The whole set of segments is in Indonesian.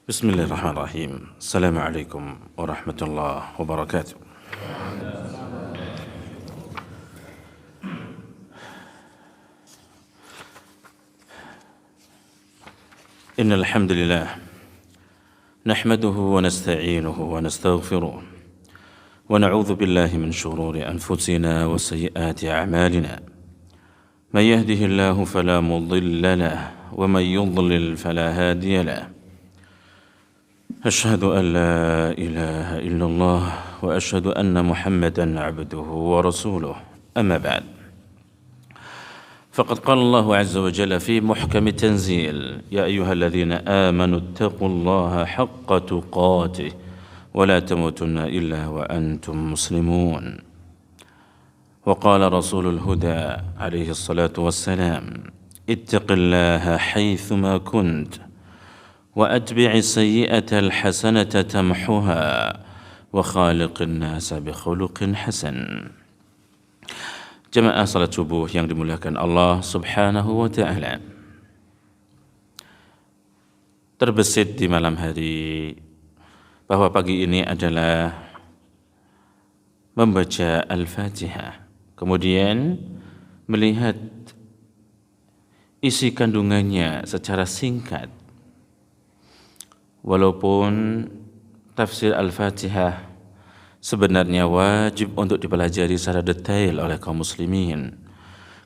بسم الله الرحمن الرحيم. السلام عليكم ورحمة الله وبركاته. إن الحمد لله نحمده ونستعينه ونستغفره ونعوذ بالله من شرور أنفسنا وسيئات أعمالنا. من يهده الله فلا مضل له ومن يضلل فلا هادي له. أشهد أن لا إله إلا الله وأشهد أن محمدا عبده ورسوله. أما بعد، فقد قال الله عز وجل في محكم التنزيل: يا أيها الذين آمنوا اتقوا الله حق تقاته ولا تموتن إلا وأنتم مسلمون. وقال رسول الهدى عليه الصلاة والسلام: اتق الله حيثما كنت وأتبع السيئة الحسنة تمحها وخالق الناس بخلق حسن. Jemaah salat subuh yang dimuliakan Allah Subhanahu wa Ta'ala, terbesit di malam hari bahwa pagi ini adalah membaca Al-Fatihah, kemudian melihat isi kandungannya secara singkat. Walaupun tafsir Al-Fatihah sebenarnya wajib untuk dipelajari secara detail oleh kaum muslimin,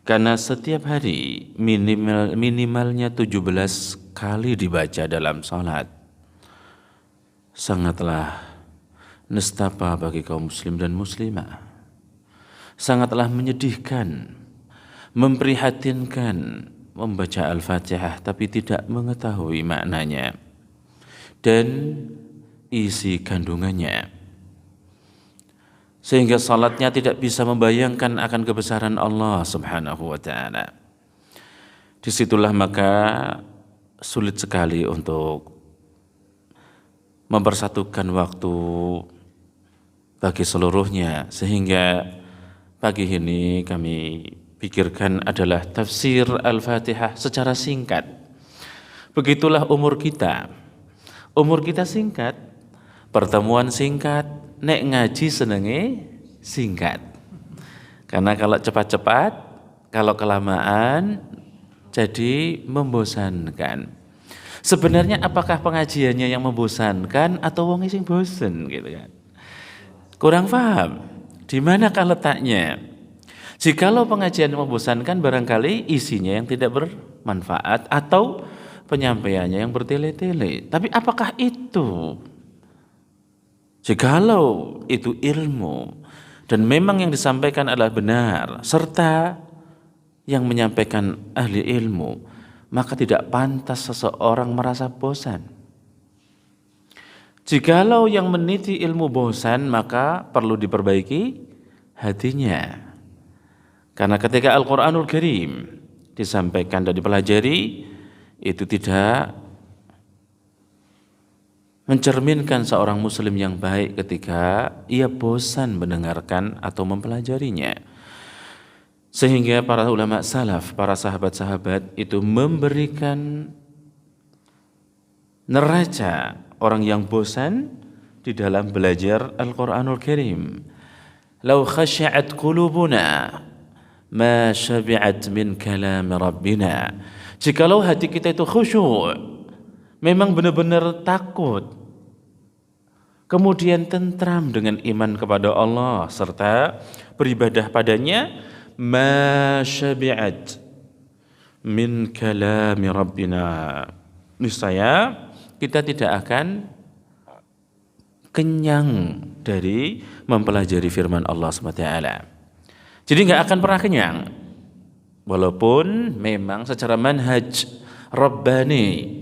karena setiap hari minimalnya 17 kali dibaca dalam salat. Sangatlah nestapa bagi kaum muslim dan muslimah, sangatlah menyedihkan, memprihatinkan membaca Al-Fatihah tapi tidak mengetahui maknanya dan isi kandungannya, sehingga salatnya tidak bisa membayangkan akan kebesaran Allah Subhanahu wa Ta'ala. Disitulah maka sulit sekali untuk mempersatukan waktu bagi seluruhnya, sehingga pagi ini kami pikirkan adalah tafsir Al-Fatihah secara singkat. Begitulah umur kita. Umur kita singkat, pertemuan singkat, nek ngaji senenge singkat. Karena kalau cepat-cepat, kalau kelamaan jadi membosankan. Sebenarnya apakah pengajiannya yang membosankan atau wong sing bosen gitu kan? Kurang paham. Di manakah letaknya? Jikalau pengajian membosankan, barangkali isinya yang tidak bermanfaat atau penyampaiannya yang bertele-tele. Tapi apakah itu? Jikalau itu ilmu dan memang yang disampaikan adalah benar serta yang menyampaikan ahli ilmu, maka tidak pantas seseorang merasa bosan. Jikalau yang meniti ilmu bosan, maka perlu diperbaiki hatinya. Karena ketika Al-Quranul Karim disampaikan dan dipelajari, itu tidak mencerminkan seorang muslim yang baik ketika ia bosan mendengarkan atau mempelajarinya. Sehingga para ulama salaf, para sahabat-sahabat itu memberikan neraca orang yang bosan di dalam belajar Al-Quranul Karim. Lau khasyi'at qulubuna ma syabi'at min kalam rabbina. Jikalau hati kita itu khusyuk, memang benar-benar takut, kemudian tentram dengan iman kepada Allah serta beribadah padanya, ma syabi'at min kalami rabbina, niscaya kita tidak akan kenyang dari mempelajari firman Allah SWT. Jadi nggak akan pernah kenyang, walaupun memang secara manhaj Rabbani,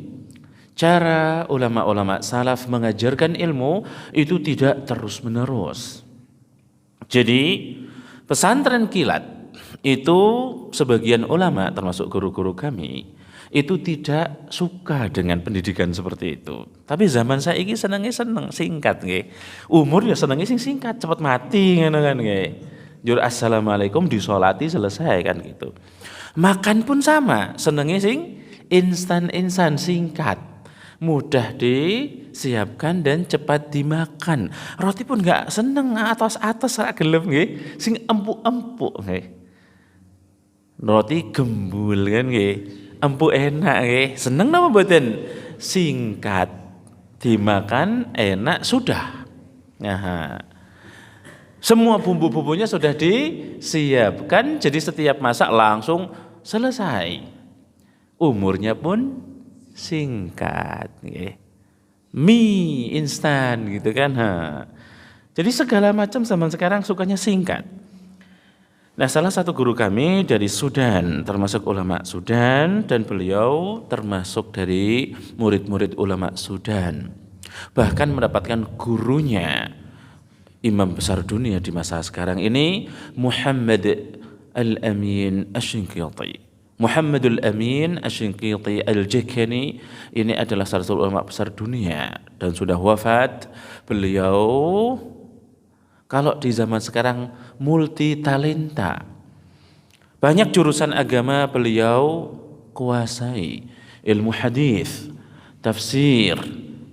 cara ulama-ulama salaf mengajarkan ilmu itu tidak terus-menerus. Jadi pesantren kilat itu sebagian ulama termasuk guru-guru kami itu tidak suka dengan pendidikan seperti itu. Tapi zaman saiki seneng singkat nggih. Umur ya senenge sing singkat, cepet mati ngono kan nggih. Jur assalamualaikum disolati selesai kan gitu. Makan pun sama, senenge sing instan-instan singkat. mudah disiapkan dan cepat dimakan. Roti pun nggak seneng atos-atos rak gelem nggih, sing empuk-empuk nggih. Roti gembul kan nggih, empuk enak nggih. Seneng napa mboten? Singkat dimakan enak sudah. Nah, semua bumbu-bumbunya sudah disiapkan, jadi setiap masak langsung selesai. Umurnya pun singkat, mie instan gitu kan. Jadi segala macam zaman sekarang sukanya singkat. Nah, salah satu guru kami dari Sudan, termasuk ulama Sudan, dan beliau termasuk dari murid-murid ulama Sudan. Bahkan mendapatkan gurunya imam besar dunia di masa sekarang ini, Muhammad Al-Amin Asy-Shinqiti. Muhammadul Amin Asy-Shinqiti Al-Jakani ini adalah salah satu ulama besar dunia dan sudah wafat. Beliau kalau di zaman sekarang multi talenta. Banyak jurusan agama beliau kuasai. Ilmu hadis, tafsir,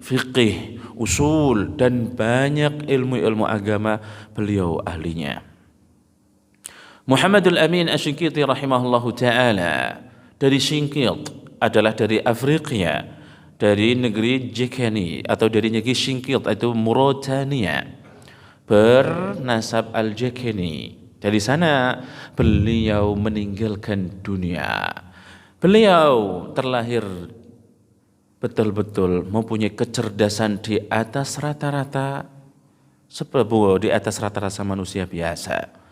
fiqih, usul dan banyak ilmu-ilmu agama beliau ahlinya. Muhammadul Amin Asy-Shinqiti rahimahullahu taala dari Shinqit, adalah dari Afrika, dari negeri Jakani atau dari negeri Shinqit itu Mauritania, bernasab Al-Jakani. Dari sana beliau meninggalkan dunia. Beliau terlahir betul-betul mempunyai kecerdasan di atas rata-rata, di atas rata-rata manusia biasa.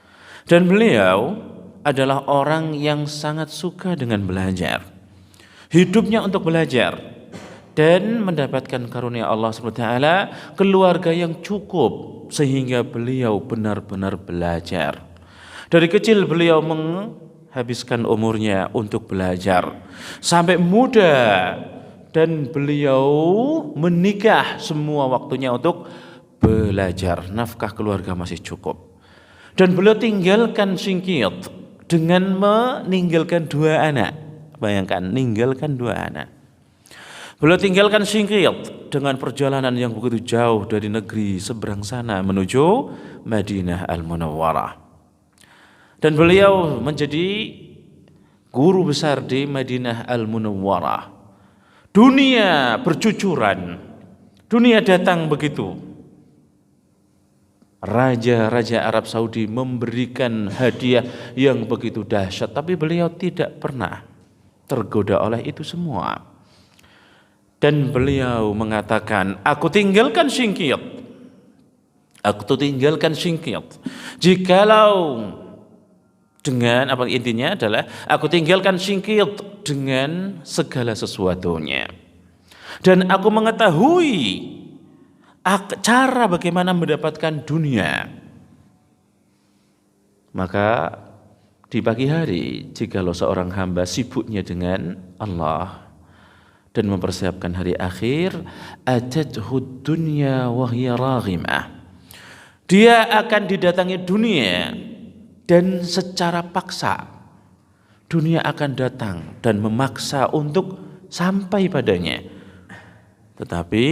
Dan beliau adalah orang yang sangat suka dengan belajar. Hidupnya untuk belajar dan mendapatkan karunia Allah SWT, keluarga yang cukup sehingga beliau benar-benar belajar. Dari kecil beliau menghabiskan umurnya untuk belajar sampai muda, dan beliau menikah semua waktunya untuk belajar. Nafkah keluarga masih cukup. Dan beliau tinggalkan Shinqit dengan meninggalkan 2 anak. Bayangkan, meninggalkan 2 anak. Beliau tinggalkan Shinqit dengan perjalanan yang begitu jauh dari negeri seberang sana menuju Madinah Al-Munawwarah. Dan beliau menjadi guru besar di Madinah Al-Munawwarah. Dunia bercucuran, dunia datang begitu. Raja-raja Arab Saudi memberikan hadiah yang begitu dahsyat, tapi beliau tidak pernah tergoda oleh itu semua. Dan beliau mengatakan, aku tinggalkan Shinqit. Aku tinggalkan Shinqit. Jikalau dengan apa intinya adalah aku tinggalkan Shinqit dengan segala sesuatunya. Dan aku mengetahui cara bagaimana mendapatkan dunia. Maka di pagi hari, jikalau seorang hamba sibuknya dengan Allah dan mempersiapkan hari akhir, atadhu dunya wa hiya raghimah. Dia akan didatangi dunia dan secara paksa dunia akan datang dan memaksa untuk sampai padanya. Tetapi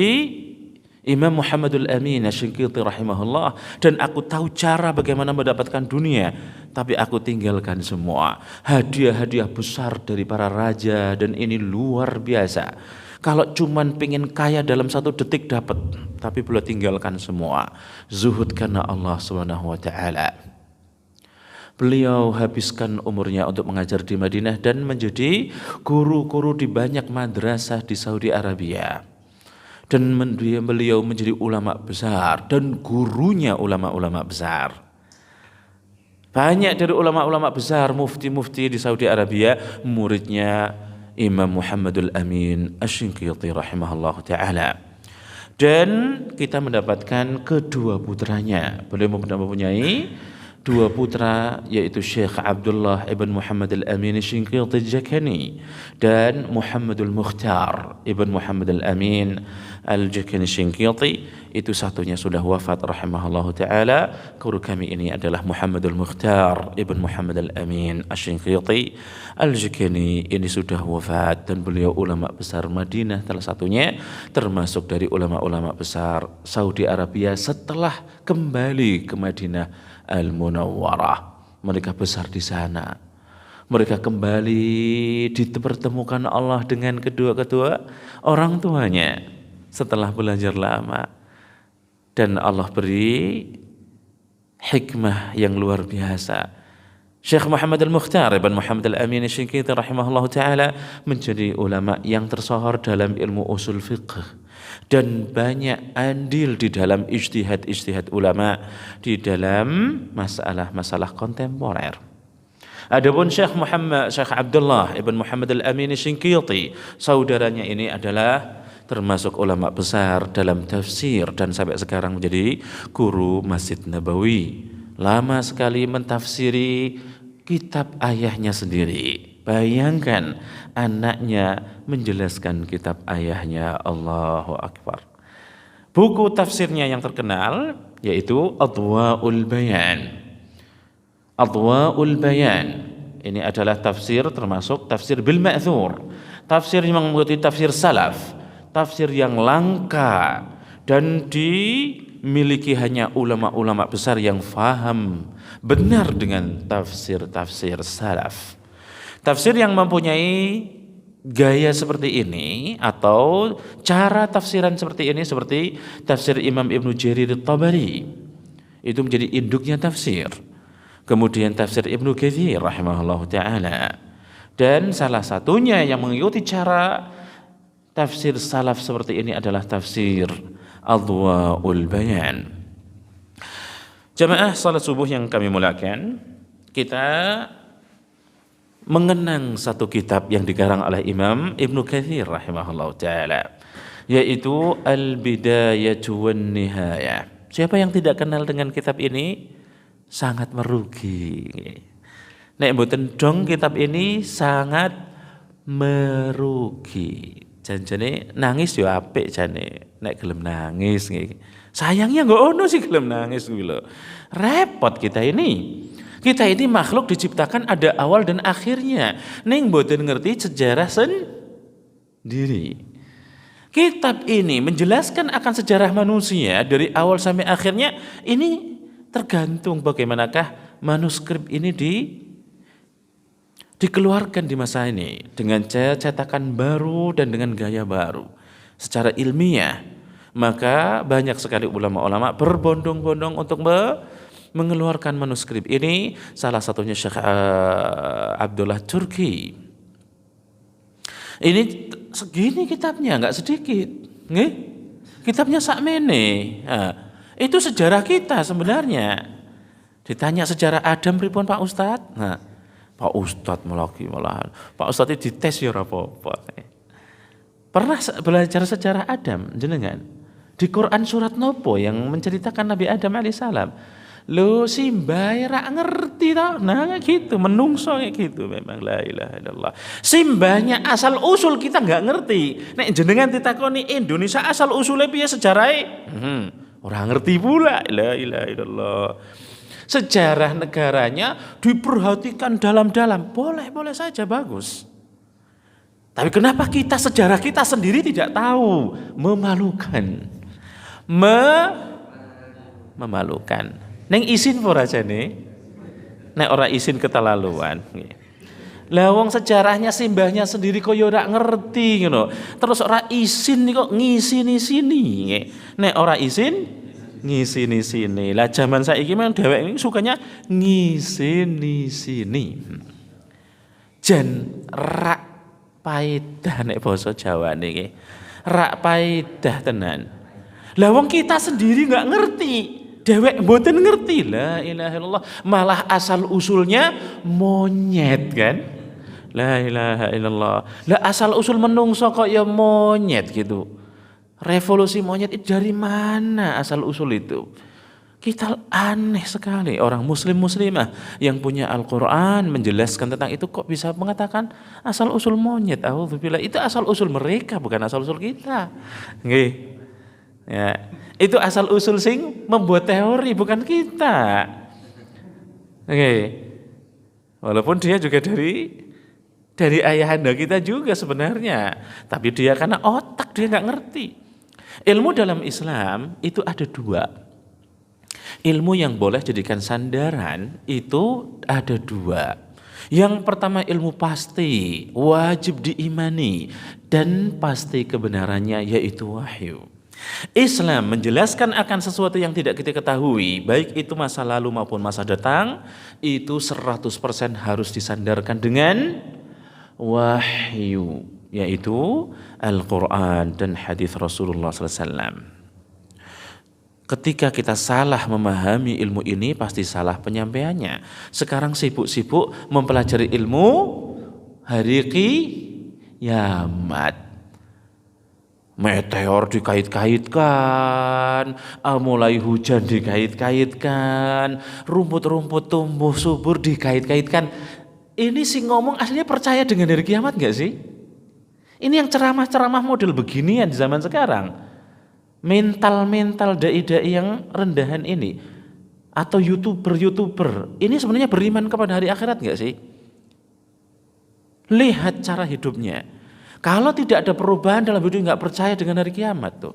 Imam Muhammadul Amin Asy-Shinqiti rahimahullah, dan aku tahu cara bagaimana mendapatkan dunia, tapi aku tinggalkan semua. Hadiah-hadiah besar dari para raja, dan ini luar biasa. Kalau cuman pengen kaya dalam 1 detik dapat, tapi beliau tinggalkan semua. Zuhud karena Allah Subhanahu wa taala. Beliau habiskan umurnya untuk mengajar di Madinah dan menjadi guru-guru di banyak madrasah di Saudi Arabia. Dan beliau menjadi ulama besar dan gurunya ulama-ulama besar. Banyak dari ulama-ulama besar, mufti-mufti di Saudi Arabia, muridnya Imam Muhammadul Amin Asy-Shinqiti rahimahullah ta'ala. Dan kita mendapatkan kedua putranya. Beliau mempunyai dua putra yaitu Syekh Abdullah ibn Muhammad al-Amin Shinqiti al-Jakani dan Muhammadul Mukhtar ibn Muhammad al-Amin al-Jakani Shinqiti, itu satunya sudah wafat rahimahullahu taala. Guru kami ini adalah Muhammadul Mukhtar ibn Muhammad al-Amin Shinqiti al-Jakani, ini sudah wafat dan beliau ulama besar Madinah salah satunya, termasuk dari ulama-ulama besar Saudi Arabia setelah kembali ke Madinah Al-Munawwarah. Mereka besar di sana. Mereka kembali dipertemukan Allah dengan kedua-kedua orang tuanya setelah belajar lama. Dan Allah beri hikmah yang luar biasa. Syekh Muhammad al-Mukhtar ibn Muhammad al-Amin Shinqiti rahimahullah ta'ala menjadi ulama yang tersohor dalam ilmu usul fiqh dan banyak andil di dalam ijtihad ulama di dalam masalah-masalah kontemporer. Adapun Syekh Abdullah ibn Muhammad al-Amin Shinqiti, saudaranya ini adalah termasuk ulama besar dalam tafsir dan sampai sekarang menjadi guru Masjid Nabawi. Lama sekali mentafsiri kitab ayahnya sendiri. Bayangkan anaknya menjelaskan kitab ayahnya, Allahu Akbar. Buku tafsirnya yang terkenal yaitu Adwa'ul Bayan. Adwa'ul Bayan ini adalah tafsir termasuk tafsir bil ma'thur, tafsir yang mengikuti tafsir salaf, tafsir yang langka dan dimiliki hanya ulama-ulama besar yang faham benar dengan tafsir-tafsir salaf. Tafsir yang mempunyai gaya seperti ini atau cara tafsiran seperti ini seperti tafsir Imam Ibnu Jarir at-Tabari, itu menjadi induknya tafsir. Kemudian tafsir Ibnu Katsir rahimahullah ta'ala. Dan salah satunya yang mengikuti cara tafsir salaf seperti ini adalah tafsir Adwa'ul Bayan. Jamaah salat subuh yang kami muliakan, kita mengenang satu kitab yang dikarang oleh Imam Ibnu Katsir rahimahullah ta'ala, yaitu Al-Bidayatu wan Nihayah. Siapa yang tidak kenal dengan kitab ini sangat merugi. Nek mboten dong kitab ini sangat merugi. Janjane nangis yo apik jane nek gelem nangis nggih. Sayangnya enggak ono sih gelem nangis kuwi lho. Repot kita ini. Kita ini makhluk diciptakan ada awal dan akhirnya. Ning mboten ngerti sejarah sendiri. Kitab ini menjelaskan akan sejarah manusia dari awal sampai akhirnya. Ini tergantung bagaimanakah manuskrip ini dikeluarkan di masa ini dengan cetakan baru dan dengan gaya baru secara ilmiah. Maka banyak sekali ulama-ulama berbondong-bondong untuk mengeluarkan manuskrip ini, salah satunya Syekh Abdullah Turki. Ini segini kitabnya, nggak sedikit, nggih? Kitabnya sakmene. Nah, itu sejarah kita sebenarnya. Ditanya sejarah Adam pripun Pak Ustadz? Nah, Pak Ustadz malahan. Pak Ustadz itu dites ya ora apa-apa. Pernah belajar sejarah Adam jenengan? Di Quran surat nopo yang menceritakan Nabi Adam alaihissalam? Lo Simbai rak ngerti tau. Nah gitu, menungso kayak gitu memang, la ilaha illallah. Simbahnya asal usul kita nggak ngerti. Nek jenengan ditakoni Indonesia asal usulnya piye sejarahnya? Orang ngerti pula, la ilaha illallah. Sejarah negaranya diperhatikan dalam-dalam, boleh-boleh saja, bagus. Tapi kenapa kita sejarah kita sendiri tidak tahu? Memalukan. Memalukan. Neng isin ora jane. Nek ora isin ketelaluan. Lah wong sejarahnya simbahnya sendiri kok ya ora ngerti ngono. Terus ora isin kok ngisini sini. Nek ora isin ngisini sini. Lah zaman saiki memang dhewek ini sukanya ngisini sini. Jan rak paedah nek basa Jawane iki. Rak paedah tenan. Lah wong kita sendiri enggak ngerti. Dewek mboten ngerti, la ilaha illallah, malah asal usulnya monyet kan, la ilaha illallah. Lah asal usul menungso kok ya monyet gitu. Revolusi monyet itu dari mana asal usul itu? Kita aneh sekali orang muslimah yang punya Al-Quran menjelaskan tentang itu kok bisa mengatakan asal usul monyet. Auzubillah, itu asal usul mereka bukan asal usul kita. Nggih. Ya, itu asal usul sing membuat teori bukan kita. Oke. Walaupun dia juga dari ayahanda kita juga sebenarnya, tapi dia karena otak dia nggak ngerti. Ilmu dalam Islam itu ada dua. Ilmu yang boleh jadikan sandaran itu ada dua. Yang pertama ilmu pasti, wajib diimani dan pasti kebenarannya yaitu wahyu. Islam menjelaskan akan sesuatu yang tidak kita ketahui, baik itu masa lalu maupun masa datang, itu 100% harus disandarkan dengan wahyu, yaitu Al-Quran dan hadis Rasulullah SAW. Ketika kita salah memahami ilmu ini, pasti salah penyampaiannya. Sekarang sibuk-sibuk mempelajari ilmu hari kiamat. Meteor dikait-kaitkan, mulai hujan dikait-kaitkan, rumput-rumput tumbuh subur dikait-kaitkan. Ini sih ngomong aslinya percaya dengan hari kiamat gak sih? Ini yang ceramah-ceramah model beginian di zaman sekarang. Mental-mental dai-dai yang rendahan ini atau YouTuber ini sebenarnya beriman kepada hari akhirat gak sih? Lihat cara hidupnya. Kalau tidak ada perubahan dalam hidup, nggak percaya dengan hari kiamat tuh.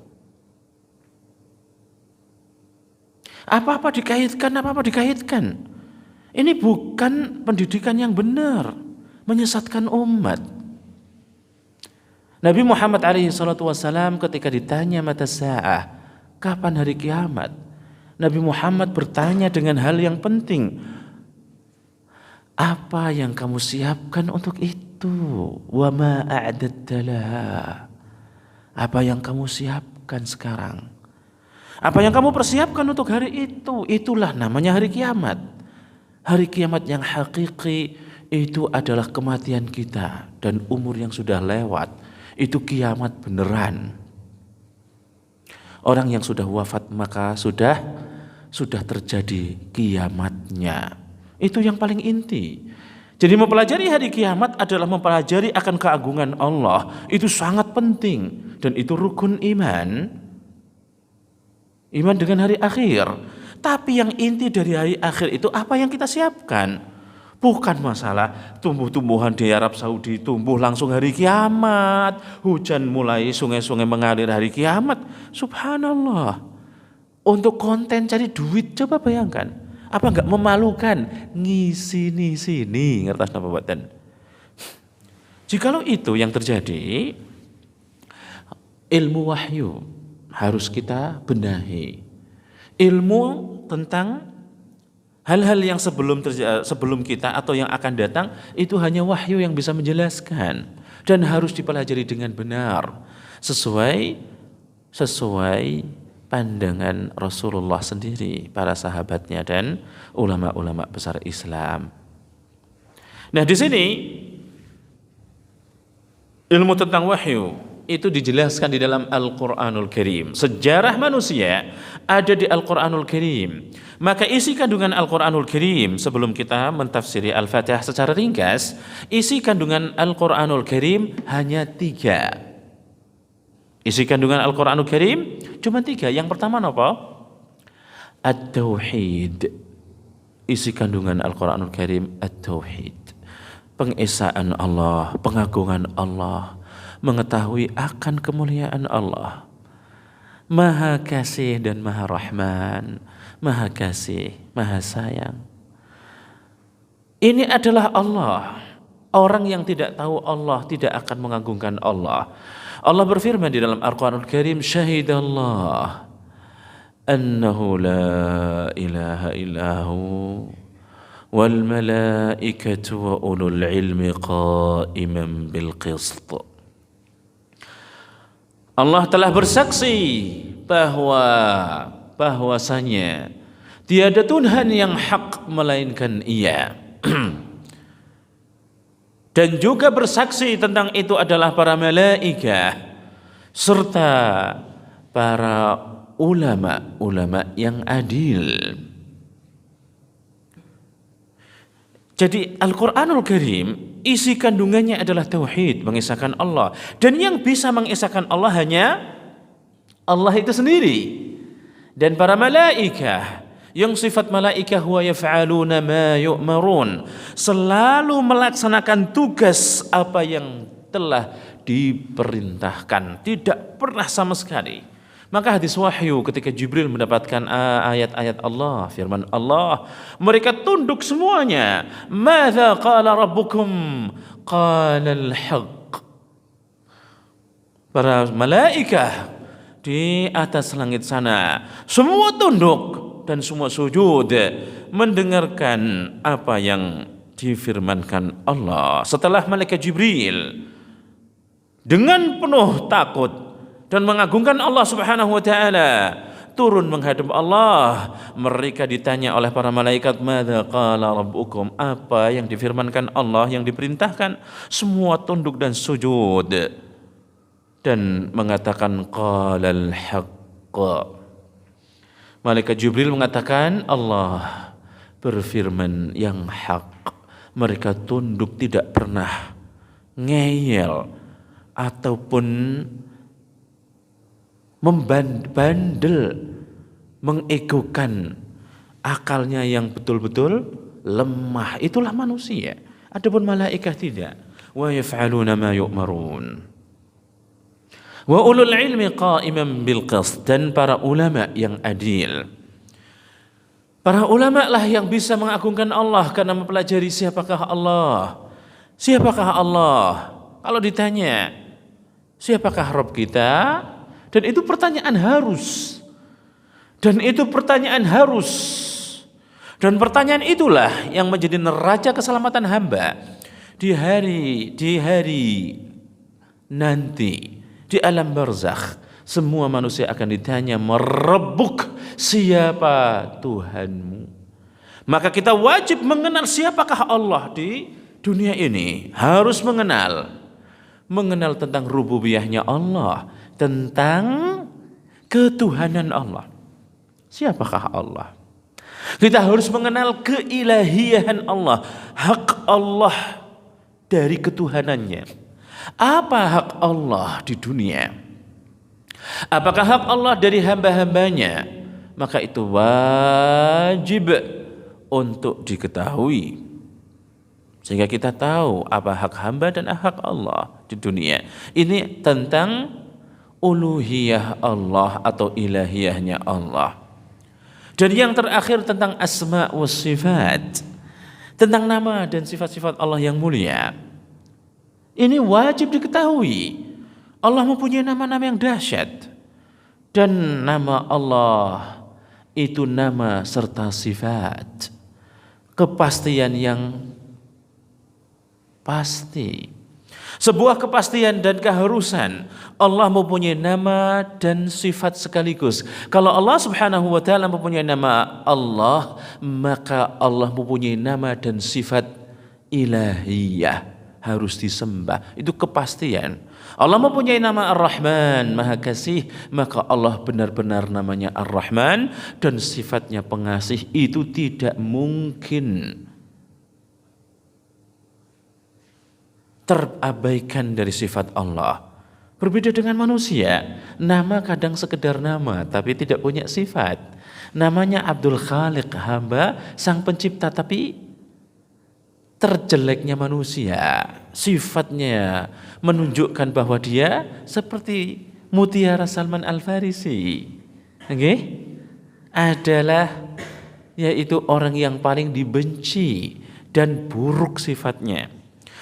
Apa-apa dikaitkan. Ini bukan pendidikan yang benar, menyesatkan umat. Nabi Muhammad SAW ketika ditanya mata sa'ah, kapan hari kiamat? Nabi Muhammad bertanya dengan hal yang penting. Apa yang kamu siapkan untuk itu? Wa ma a'dadta laha. Apa yang kamu siapkan sekarang? Apa yang kamu persiapkan untuk hari itu? Itulah namanya hari kiamat. Hari kiamat yang hakiki itu adalah kematian kita dan umur yang sudah lewat. Itu kiamat beneran. Orang yang sudah wafat maka sudah terjadi kiamatnya. Itu yang paling inti. Jadi mempelajari hari kiamat adalah mempelajari akan keagungan Allah. Itu sangat penting dan itu rukun iman. Iman dengan hari akhir. Tapi yang inti dari hari akhir itu apa yang kita siapkan? Bukan masalah tumbuh-tumbuhan di Arab Saudi tumbuh langsung hari kiamat. Hujan mulai sungai-sungai mengalir hari kiamat. Subhanallah. Untuk konten cari duit coba bayangkan. Apa enggak memalukan? Ngisi sini ngertas napa mboten? Jikalau itu yang terjadi, ilmu wahyu harus kita benahi. Ilmu tentang hal-hal yang sebelum kita atau yang akan datang itu hanya wahyu yang bisa menjelaskan dan harus dipelajari dengan benar sesuai pandangan Rasulullah sendiri, para sahabatnya dan ulama-ulama besar Islam. Nah, di sini ilmu tentang wahyu itu dijelaskan di dalam Al-Qur'anul Karim. Sejarah manusia ada di Al-Qur'anul Karim. Maka isi kandungan Al-Qur'anul Karim, sebelum kita mentafsiri Al-Fatihah secara ringkas, isi kandungan Al-Qur'anul Karim hanya 3. Isi kandungan Al-Quranul Karim cuma 3. Yang pertama apa? At-Tauhid. Isi kandungan Al-Quranul Karim At-Tauhid. Pengesaan Allah, pengagungan Allah, mengetahui akan kemuliaan Allah. Maha kasih dan maha rahman, maha kasih, maha sayang. Ini adalah Allah. Orang yang tidak tahu Allah tidak akan mengagungkan Allah. Allah berfirman di dalam Al-Quranul Karim, Syahidallah annahu la ilaha illahu wal malaikatu wa ulul ilmi qa'iman bil qist. Allah telah bersaksi bahwasanya tiada Tuhan yang hak melainkan Ia. Dan juga bersaksi tentang itu adalah para malaikat serta para ulama yang adil. Jadi Al-Quranul Karim isi kandungannya adalah tauhid, mengesahkan Allah. Dan yang bisa mengesahkan Allah hanya Allah itu sendiri. Dan para malaikah, yang sifat malaikah huwa yaf'aluna ma yu'marun, selalu melaksanakan tugas apa yang telah diperintahkan, tidak pernah sama sekali. Maka hadis wahyu ketika Jibril mendapatkan ayat-ayat Allah, firman Allah, mereka tunduk semuanya. Madza qala rabbukum? Qala al-haq. Para malaikat di atas langit sana semua tunduk dan semua sujud mendengarkan apa yang difirmankan Allah. Setelah malaikat Jibril dengan penuh takut dan mengagungkan Allah Subhanahu wa taala turun menghadap Allah, mereka ditanya oleh para malaikat, madza qala rabbukum? Apa yang difirmankan Allah, yang diperintahkan? Semua tunduk dan sujud dan mengatakan qalal haqq. Malaikat Jibril mengatakan Allah berfirman yang hak. Mereka tunduk, tidak pernah ngeyel ataupun membandel, mengegokan akalnya yang betul-betul lemah. Itulah manusia. Adapun malaikat tidak. Wa yaf'aluna ma yu'marun. Wa ulul ilmi qa'iman bil qist, dan para ulama yang adil. Para ulama lah yang bisa mengagungkan Allah karena mempelajari siapakah Allah. Siapakah Allah? Kalau ditanya, siapakah Rabb kita? Dan itu pertanyaan harus. Dan itu pertanyaan harus. Dan pertanyaan itulah yang menjadi neraca keselamatan hamba di hari nanti, di alam barzakh. Semua manusia akan ditanya, "Marabbuk?" Siapa Tuhanmu? Maka kita wajib mengenal siapakah Allah di dunia ini. Harus mengenal tentang rububiyahnya Allah, tentang ketuhanan Allah. Siapakah Allah? Kita harus mengenal keilahiyahan Allah, hak Allah dari ketuhanannya. Apa hak Allah di dunia? Apakah hak Allah dari hamba-hambanya? Maka itu wajib untuk diketahui, sehingga kita tahu apa hak hamba dan hak Allah di dunia. Ini tentang uluhiyah Allah atau ilahiyahnya Allah. Dan yang terakhir tentang asma wa sifat, tentang nama dan sifat-sifat Allah yang mulia. Ini wajib diketahui. Allah mempunyai nama-nama yang dahsyat, dan nama Allah itu nama serta sifat, kepastian yang pasti. Sebuah kepastian dan keharusan. Allah mempunyai nama dan sifat sekaligus. Kalau Allah Subhanahu wa taala mempunyai nama Allah, maka Allah mempunyai nama dan sifat ilahiyah, harus disembah. Itu kepastian. Allah mempunyai nama Ar-Rahman, Maha Kasih, maka Allah benar-benar namanya Ar-Rahman dan sifatnya pengasih. Itu tidak mungkin terabaikan dari sifat Allah. Berbeda dengan manusia, nama kadang sekedar nama tapi tidak punya sifat. Namanya Abdul Khaliq, hamba sang pencipta, tapi terjeleknya manusia, sifatnya menunjukkan bahwa dia seperti Mutiara Salman Al-Farisi. Okay? Adalah yaitu orang yang paling dibenci dan buruk sifatnya.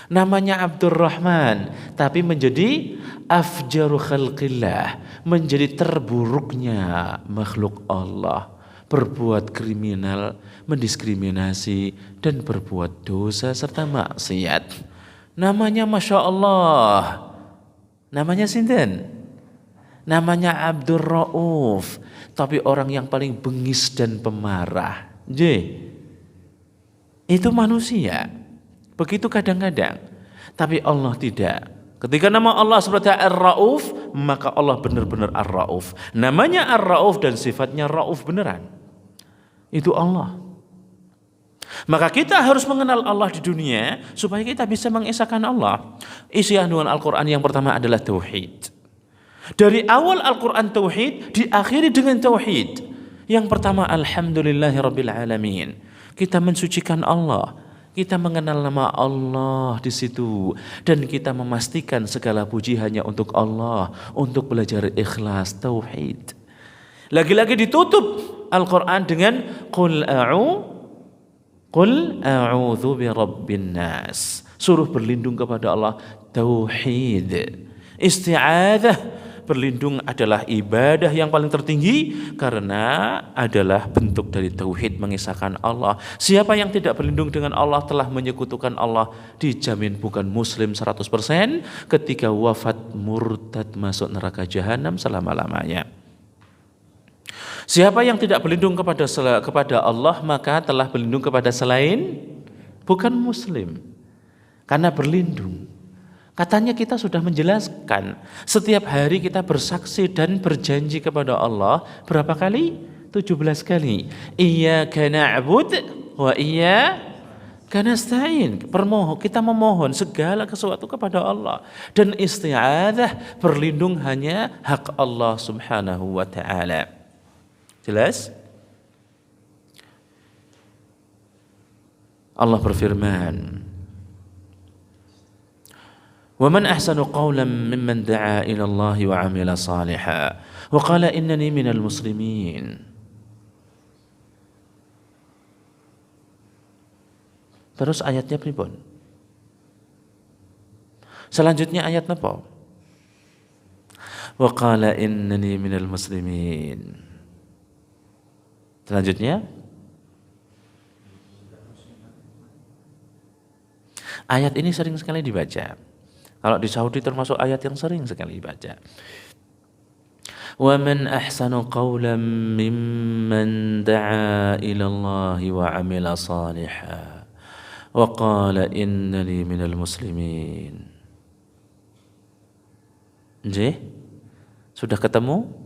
Namanya Abdurrahman, tapi menjadi afjaru khalqillah, menjadi terburuknya makhluk Allah, berbuat kriminal, mendiskriminasi, dan berbuat dosa serta maksiat. Namanya Masya Allah, namanya sinten? Namanya Abdur Rauf, tapi orang yang paling bengis dan pemarah. Itu manusia. Begitu kadang-kadang, tapi Allah tidak. Ketika nama Allah seperti Ar-Rauf, maka Allah benar-benar Ar-Rauf. Namanya Ar-Rauf dan sifatnya Rauf beneran. Itu Allah. Maka kita harus mengenal Allah di dunia supaya kita bisa mengesahkan Allah. Isi kandungan Al-Quran yang pertama adalah tauhid. Dari awal Al-Quran tauhid, diakhiri dengan tauhid. Yang pertama, alhamdulillahirabbil alamin. Kita mensucikan Allah. Kita mengenal nama Allah di situ dan kita memastikan segala puji hanya untuk Allah, untuk belajar ikhlas tauhid. Lagi-lagi ditutup Al-Qur'an dengan qul a'udzu birabbin nas. Suruh berlindung kepada Allah, tauhid. Isti'adzah, berlindung adalah ibadah yang paling tertinggi karena adalah bentuk dari tauhid, mengisahkan Allah. Siapa yang tidak berlindung dengan Allah telah menyekutukan Allah, dijamin bukan muslim 100%, ketika wafat murtad masuk neraka jahanam selama-lamanya. Siapa yang tidak berlindung kepada Allah maka telah berlindung kepada selain bukan muslim. Karena berlindung, katanya kita sudah menjelaskan, setiap hari kita bersaksi dan berjanji kepada Allah berapa kali? 17 kali. Iyyaka na'bud wa iyyaka nasta'in. Kita memohon segala sesuatu kepada Allah. Dan isti'adzah, berlindung hanya hak Allah Subhanahu wa ta'ala. Jelas? Allah berfirman, وَمَنْ أَحْسَنُ قَوْلًا مِّمَّنْ دَعَا إِلَى اللَّهِ وَعَمِلَ صَالِحًا وَقَالَ إِنَّنِي مِنَ الْمُسْلِمِينَ. Terus ayatnya pripun? Selanjutnya ayat napa? وَقَالَ إِنَّنِي مِنَ الْمُسْلِمِينَ. Selanjutnya ayat ini sering sekali dibaca. Kalau di Saudi termasuk ayat yang sering sekali dibaca. وَمَنْ أَحْسَنُ قَوْلًا مِّمَّنْ دَعَا إِلَى اللَّهِ وَعَمِلَ صَالِحًا وَقَالَ إِنَّنِي مِنَ الْمُسْلِمِينَ. Nggih? Sudah ketemu?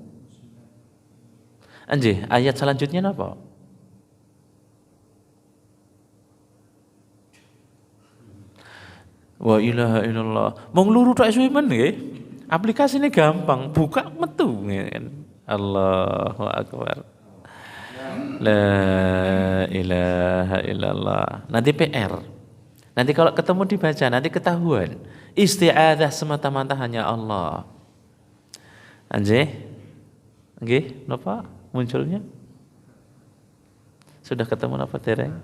Nggih, ayat selanjutnya apa? Wa ilaha illallah. Mong luru tok suwemen nggih. Aplikasine gampang, buka metu ngene. Allahu akbar. La ilaha illallah. Nanti PR. Nanti kalau ketemu dibaca, nanti ketahuan. Isti'adzah semata-mata hanya Allah. Nggih? Nggih, napa munculnya? Sudah ketemu napa dereng?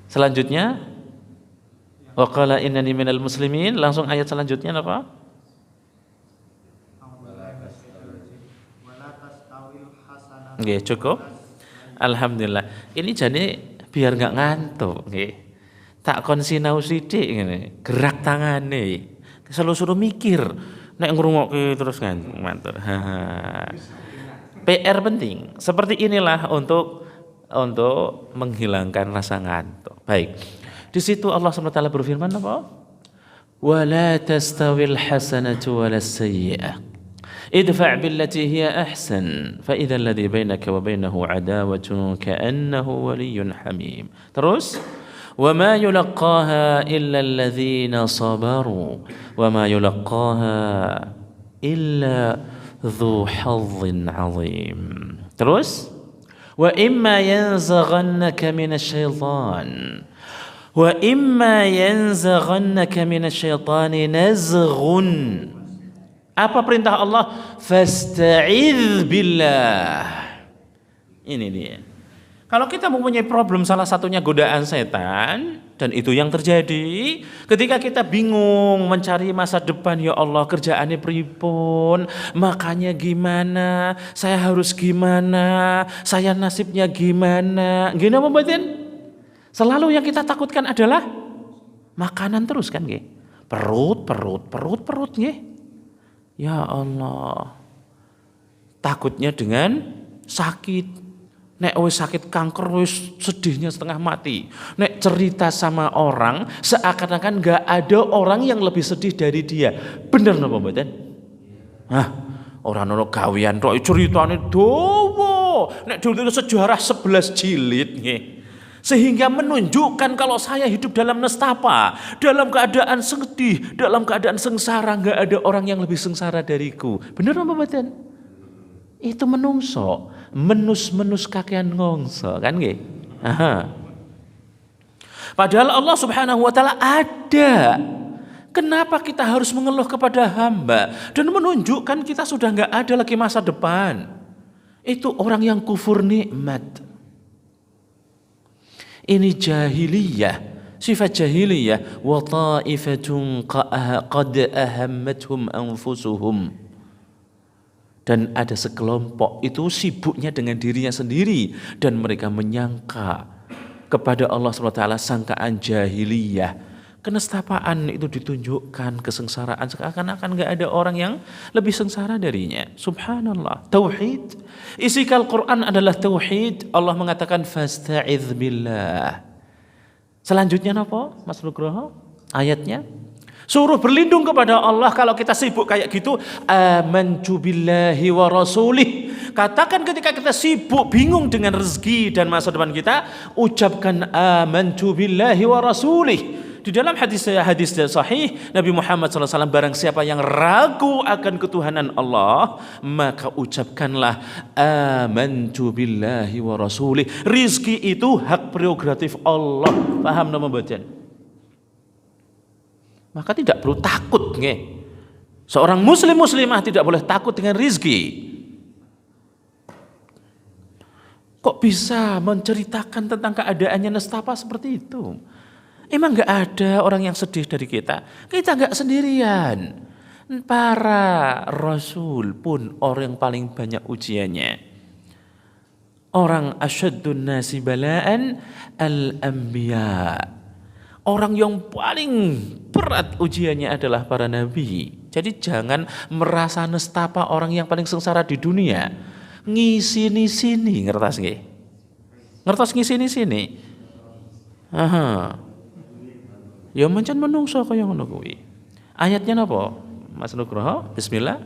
Selanjutnya wa qala innani minal muslimin, langsung ayat selanjutnya apa? Nggih, cukup. Alhamdulillah. Ini jadi biar enggak ngantuk nggih. Tak kon sinau sithik ngene, gerak tangane. Selu-selu mikir, nek ngrungokke terus ngantuk. PR penting. Seperti inilah untuk menghilangkan rasa ngantuk. Baik. Di situ Allah SWT berfirman apa? وَلَا تَسْتَوِي الْحَسَنَةُ وَلَا السَّيِّئَةُ اِدْفَعْ بِالَّتِي هِيَ أَحْسَنُ فَإِذَا الَّذِي بَيْنَكَ وَبَيْنَهُ عَدَاوَةٌ كَأَنَّهُ وَلِيٌّ حَمِيمٌ. Terus وَمَا يُلَقَّاهَا إِلَّا الَّذِينَ صَبَرُوا وَمَا يُلَقَّاهَا إِلَّا ذُو حَظٍّ عَظِيمٍ. Terus وَإِمَّا يَنزَغَنَّكَ مِنَ الشَّيْطَانِ نَزْغٌ. Apa perintah Allah? Fasta'idz billah. Ini dia. Kalau kita mempunyai problem, salah satunya godaan setan, dan itu yang terjadi ketika kita bingung mencari masa depan. Ya Allah, kerjaannya pripun, makanya gimana, saya harus gimana, saya nasibnya gimana, gini apa mboten? Selalu yang kita takutkan adalah makanan terus kan nggih. Perut nggih. Ya Allah. Takutnya dengan sakit, Nek wis sakit kanker wis sedihnya setengah mati. Nek cerita sama orang seakan-akan gak ada orang yang lebih sedih dari dia. Bener napa mboten? Hah, orang ono gawean tok ceritane dawa. Nek dulu sejarah 11 jilid nggih. Sehingga menunjukkan kalau saya hidup dalam nestapa, dalam keadaan sedih, dalam keadaan sengsara, gak ada orang yang lebih sengsara dariku. Bener napa mboten? Itu menungso. Menus kakean ngongso kan nggih. Padahal Allah Subhanahu wa taala ada. Kenapa kita harus mengeluh kepada hamba dan menunjukkan kita sudah enggak ada lagi masa depan? Itu orang yang kufur nikmat. Ini jahiliyah, sifat jahiliyah. Wa ta'ifatun qad ahammatuhum anfusuhum. Dan ada sekelompok itu sibuknya dengan dirinya sendiri dan mereka menyangka kepada Allah SWT sangkaan jahiliyah. Kenestapaan itu ditunjukkan, kesengsaraan seakan-akan gak ada orang yang lebih sengsara darinya. Subhanallah. Tauhid. Isi Al-Quran adalah tauhid. Allah mengatakan fasta'idz billah. Selanjutnya apa Mas Nugroho? Ayatnya suruh berlindung kepada Allah. Kalau kita sibuk kayak gitu, amantu billahi wa rasulih. Katakan ketika kita sibuk bingung dengan rezeki dan masa depan kita, ucapkan amantu billahi wa rasulih. Di dalam hadis sahih Nabi Muhammad SAW, barang siapa yang ragu akan ketuhanan Allah, maka ucapkanlah amantu billahi wa rasulih. Rizki itu hak prerogatif Allah. Paham nama bacaan? Maka tidak perlu takut nggih. Seorang muslimah tidak boleh takut dengan rizki. Kok bisa menceritakan tentang keadaannya nestapa seperti itu? Emang gak ada orang yang sedih dari kita? Kita gak sendirian. Para rasul pun orang yang paling banyak ujiannya. Orang asyaddun nasi bala'an al-anbiya. Orang yang paling berat ujiannya adalah para nabi. Jadi jangan merasa nestapa orang yang paling sengsara di dunia. Ngisini-sini, ngertos nggih? Ngertos ngisini-sini? Aha. Ya mencen menungso kaya ngono kuwi. Ayatnya napa? Mas Nugroho, bismillah.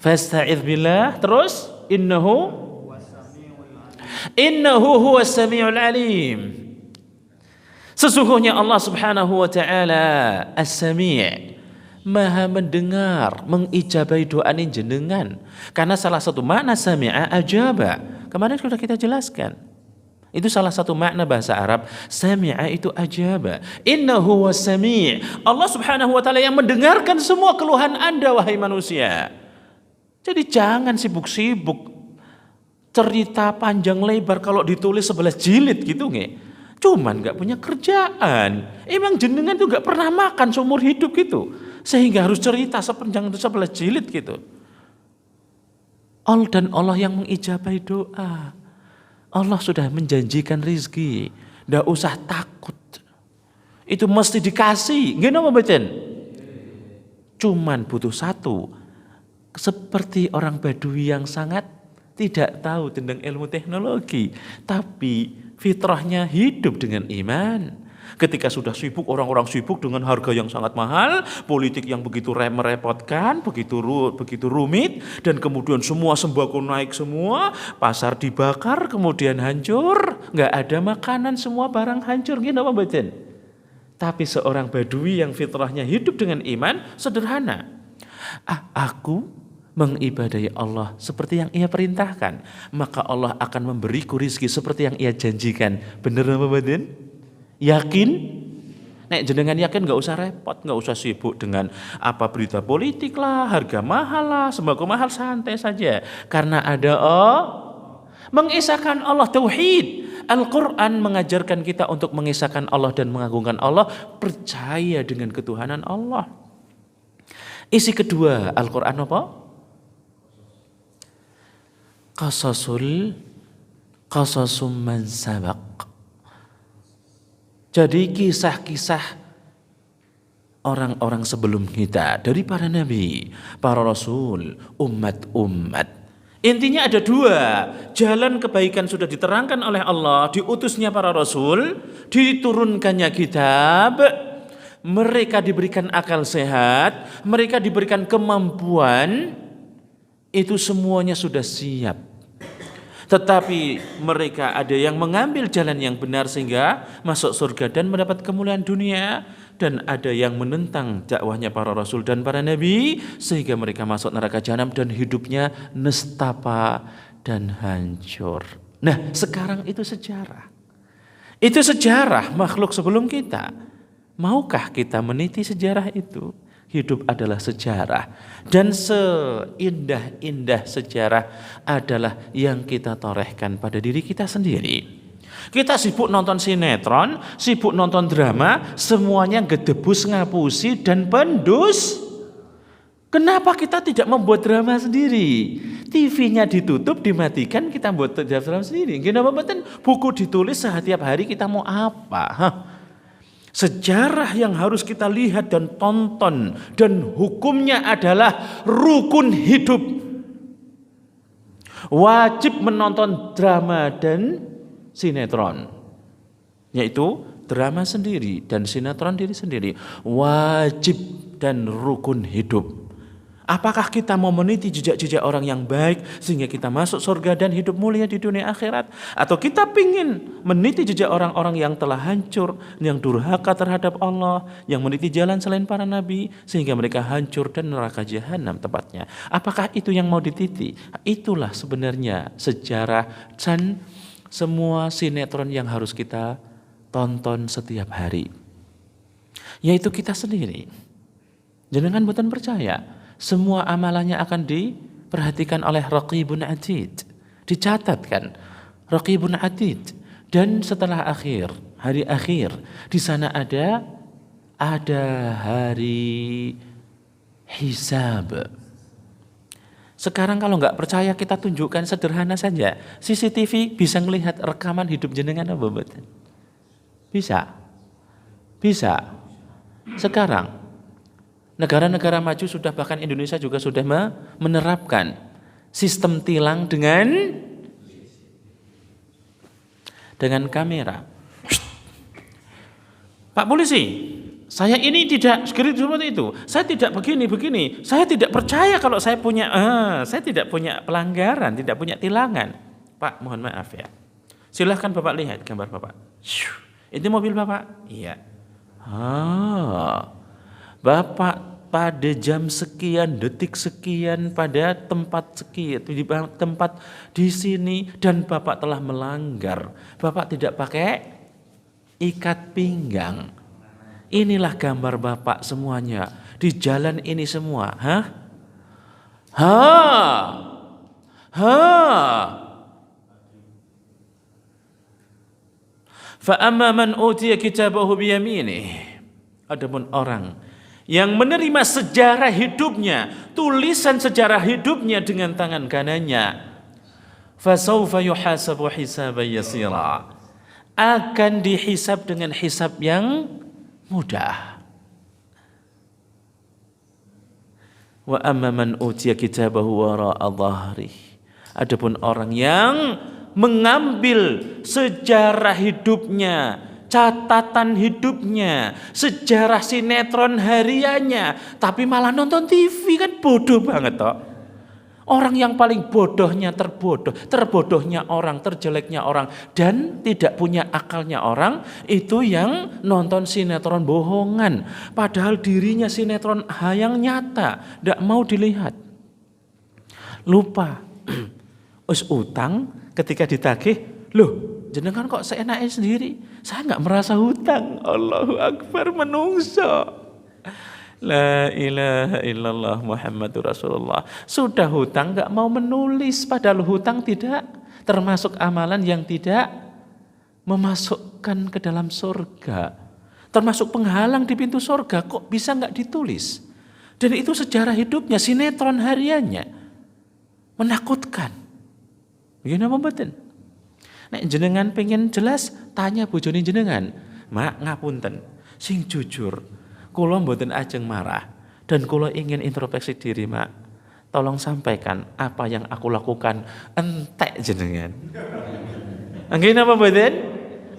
Fasta'idz billah, terus innahu huwas samiul alim. Sesungguhnya Allah Subhanahu wa taala As-Sami', Maha mendengar, mengijabahi doa jenengan. Karena salah satu makna sami'a ajaba. Kemarin sudah kita jelaskan. Itu salah satu makna bahasa Arab. Sami'a itu ajaba. Innahu was-sami'. Allah Subhanahu wa taala yang mendengarkan semua keluhan Anda wahai manusia. Jadi jangan sibuk-sibuk cerita panjang lebar kalau ditulis 11 jilid gitu nggih. Cuman gak punya kerjaan. Emang jenengan tuh gak pernah makan seumur hidup gitu. Sehingga harus cerita sepanjang 11 jilid gitu. Dan Allah yang mengijabahi doa. Allah sudah menjanjikan rizki. Gak usah takut. Itu mesti dikasih. Gini apa bacaan? Cuman butuh satu. Seperti orang Badui yang sangat tidak tahu tentang ilmu teknologi. Tapi fitrahnya hidup dengan iman. Ketika sudah sibuk, orang-orang sibuk dengan harga yang sangat mahal, politik yang begitu merepotkan, begitu rumit, dan kemudian semua sembako naik semua, pasar dibakar, kemudian hancur, nggak ada makanan, semua barang hancur. Gini apa batin? Tapi seorang Badui yang fitrahnya hidup dengan iman, sederhana. Aku mengibadahi Allah seperti yang Ia perintahkan, maka Allah akan memberiku rizki seperti yang Ia janjikan. Bener apa batin? Yakin? Nek jenengan yakin gak usah repot, gak usah sibuk dengan apa berita politik lah, harga mahal lah, sembako mahal, santai saja. Karena ada mengisahkan Allah, tauhid. Al-Quran mengajarkan kita untuk mengisahkan Allah dan mengagungkan Allah, percaya dengan ketuhanan Allah. Isi kedua Al-Quran apa? Qasasum man sabaq. Jadi kisah-kisah orang-orang sebelum kita, dari para nabi, para rasul, umat-umat. Intinya ada dua, jalan kebaikan sudah diterangkan oleh Allah, diutusnya para rasul, diturunkannya kitab, mereka diberikan akal sehat, mereka diberikan kemampuan, itu semuanya sudah siap. Tetapi mereka ada yang mengambil jalan yang benar sehingga masuk surga dan mendapat kemuliaan dunia, dan ada yang menentang dakwahnya para rasul dan para nabi sehingga mereka masuk neraka jahanam dan hidupnya nestapa dan hancur. Nah, sekarang itu sejarah. Itu sejarah makhluk sebelum kita. Maukah kita meniti sejarah itu? Hidup adalah sejarah, dan seindah-indah sejarah adalah yang kita torehkan pada diri kita sendiri. Kita sibuk nonton sinetron, sibuk nonton drama, semuanya gedebus, ngapusi, dan pendus. Kenapa kita tidak membuat drama sendiri? TV-nya ditutup, dimatikan, kita buat drama sendiri. Kenapa betul? Buku ditulis setiap hari, kita mau apa? Sejarah yang harus kita lihat dan tonton, dan hukumnya adalah rukun hidup. Wajib menonton drama dan sinetron, yaitu drama sendiri dan sinetron diri sendiri, wajib dan rukun hidup. Apakah kita mau meniti jejak-jejak orang yang baik sehingga kita masuk surga dan hidup mulia di dunia akhirat, atau kita ingin meniti jejak orang-orang yang telah hancur, yang durhaka terhadap Allah, yang meniti jalan selain para nabi sehingga mereka hancur dan neraka jahanam tempatnya? Apakah itu yang mau dititi? Itulah sebenarnya sejarah dan semua sinetron yang harus kita tonton setiap hari, yaitu kita sendiri. Jangan boten percaya, semua amalannya akan diperhatikan oleh Raqibun Atid, dicatatkan Raqibun Atid, dan setelah hari akhir di sana ada hari hisab. Sekarang kalau nggak percaya, kita tunjukkan sederhana saja. CCTV bisa melihat rekaman hidup jenengan apa betul? Bisa. Sekarang negara-negara maju sudah, bahkan Indonesia juga sudah menerapkan sistem tilang dengan kamera. Pak polisi, saya ini tidak seperti itu. Saya tidak begini. Saya tidak percaya kalau saya tidak punya pelanggaran, tidak punya tilangan. Pak, mohon maaf ya. Silahkan Bapak lihat gambar Bapak. Itu mobil Bapak? Iya. Bapak pada jam sekian, detik sekian, pada tempat sekian, di tempat di sini, dan Bapak telah melanggar. Bapak tidak pakai ikat pinggang. Inilah gambar Bapak semuanya di jalan ini semua. Fa amma man utiya kitabahu biyaminih. Adapun orang yang menerima sejarah hidupnya, tulisan sejarah hidupnya dengan tangan kanannya, fasawfa yuhasabu hisaban yasira, akan dihisab dengan hisab yang mudah. Wa amma man utiya kitabahu wara'a dhahrihi. Adapun orang yang mengambil sejarah hidupnya, catatan hidupnya, sejarah sinetron hariannya, tapi malah nonton TV, kan bodoh banget toh. Orang yang paling bodohnya terbodohnya orang, terjeleknya orang, dan tidak punya akalnya orang, itu yang nonton sinetron bohongan. Padahal dirinya sinetron yang nyata, tidak mau dilihat. Lupa. Us utang, ketika ditagih, loh jenengan kok seenaknya sendiri? Saya nggak merasa hutang. Allahu Akbar, menungso. La ilaha illallah Muhammadur Rasulullah. Sudah hutang nggak mau menulis, padahal hutang tidak termasuk amalan yang tidak memasukkan ke dalam surga, termasuk penghalang di pintu surga. Kok bisa nggak ditulis? Dan itu sejarah hidupnya, sinetron hariannya, menakutkan. Begini apa betul? Nek jenengan pengen jelas, tanya bojone jenengan. Mak, ngapunten, sing jujur, kula mboten ajeng marah, dan kula ingin introspeksi diri, Mak. tolong sampaikan apa yang aku lakukan entek jenengan. Nggih napa mboten?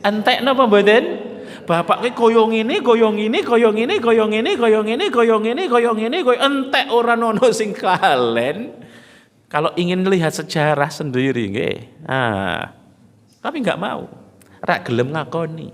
Entek napa mboten? Bapak ki koyo ngene, entek ora ono sing kalen. Kalau ingin lihat sejarah sendiri nggih. Tapi enggak mau. Ra gelem ngakoni.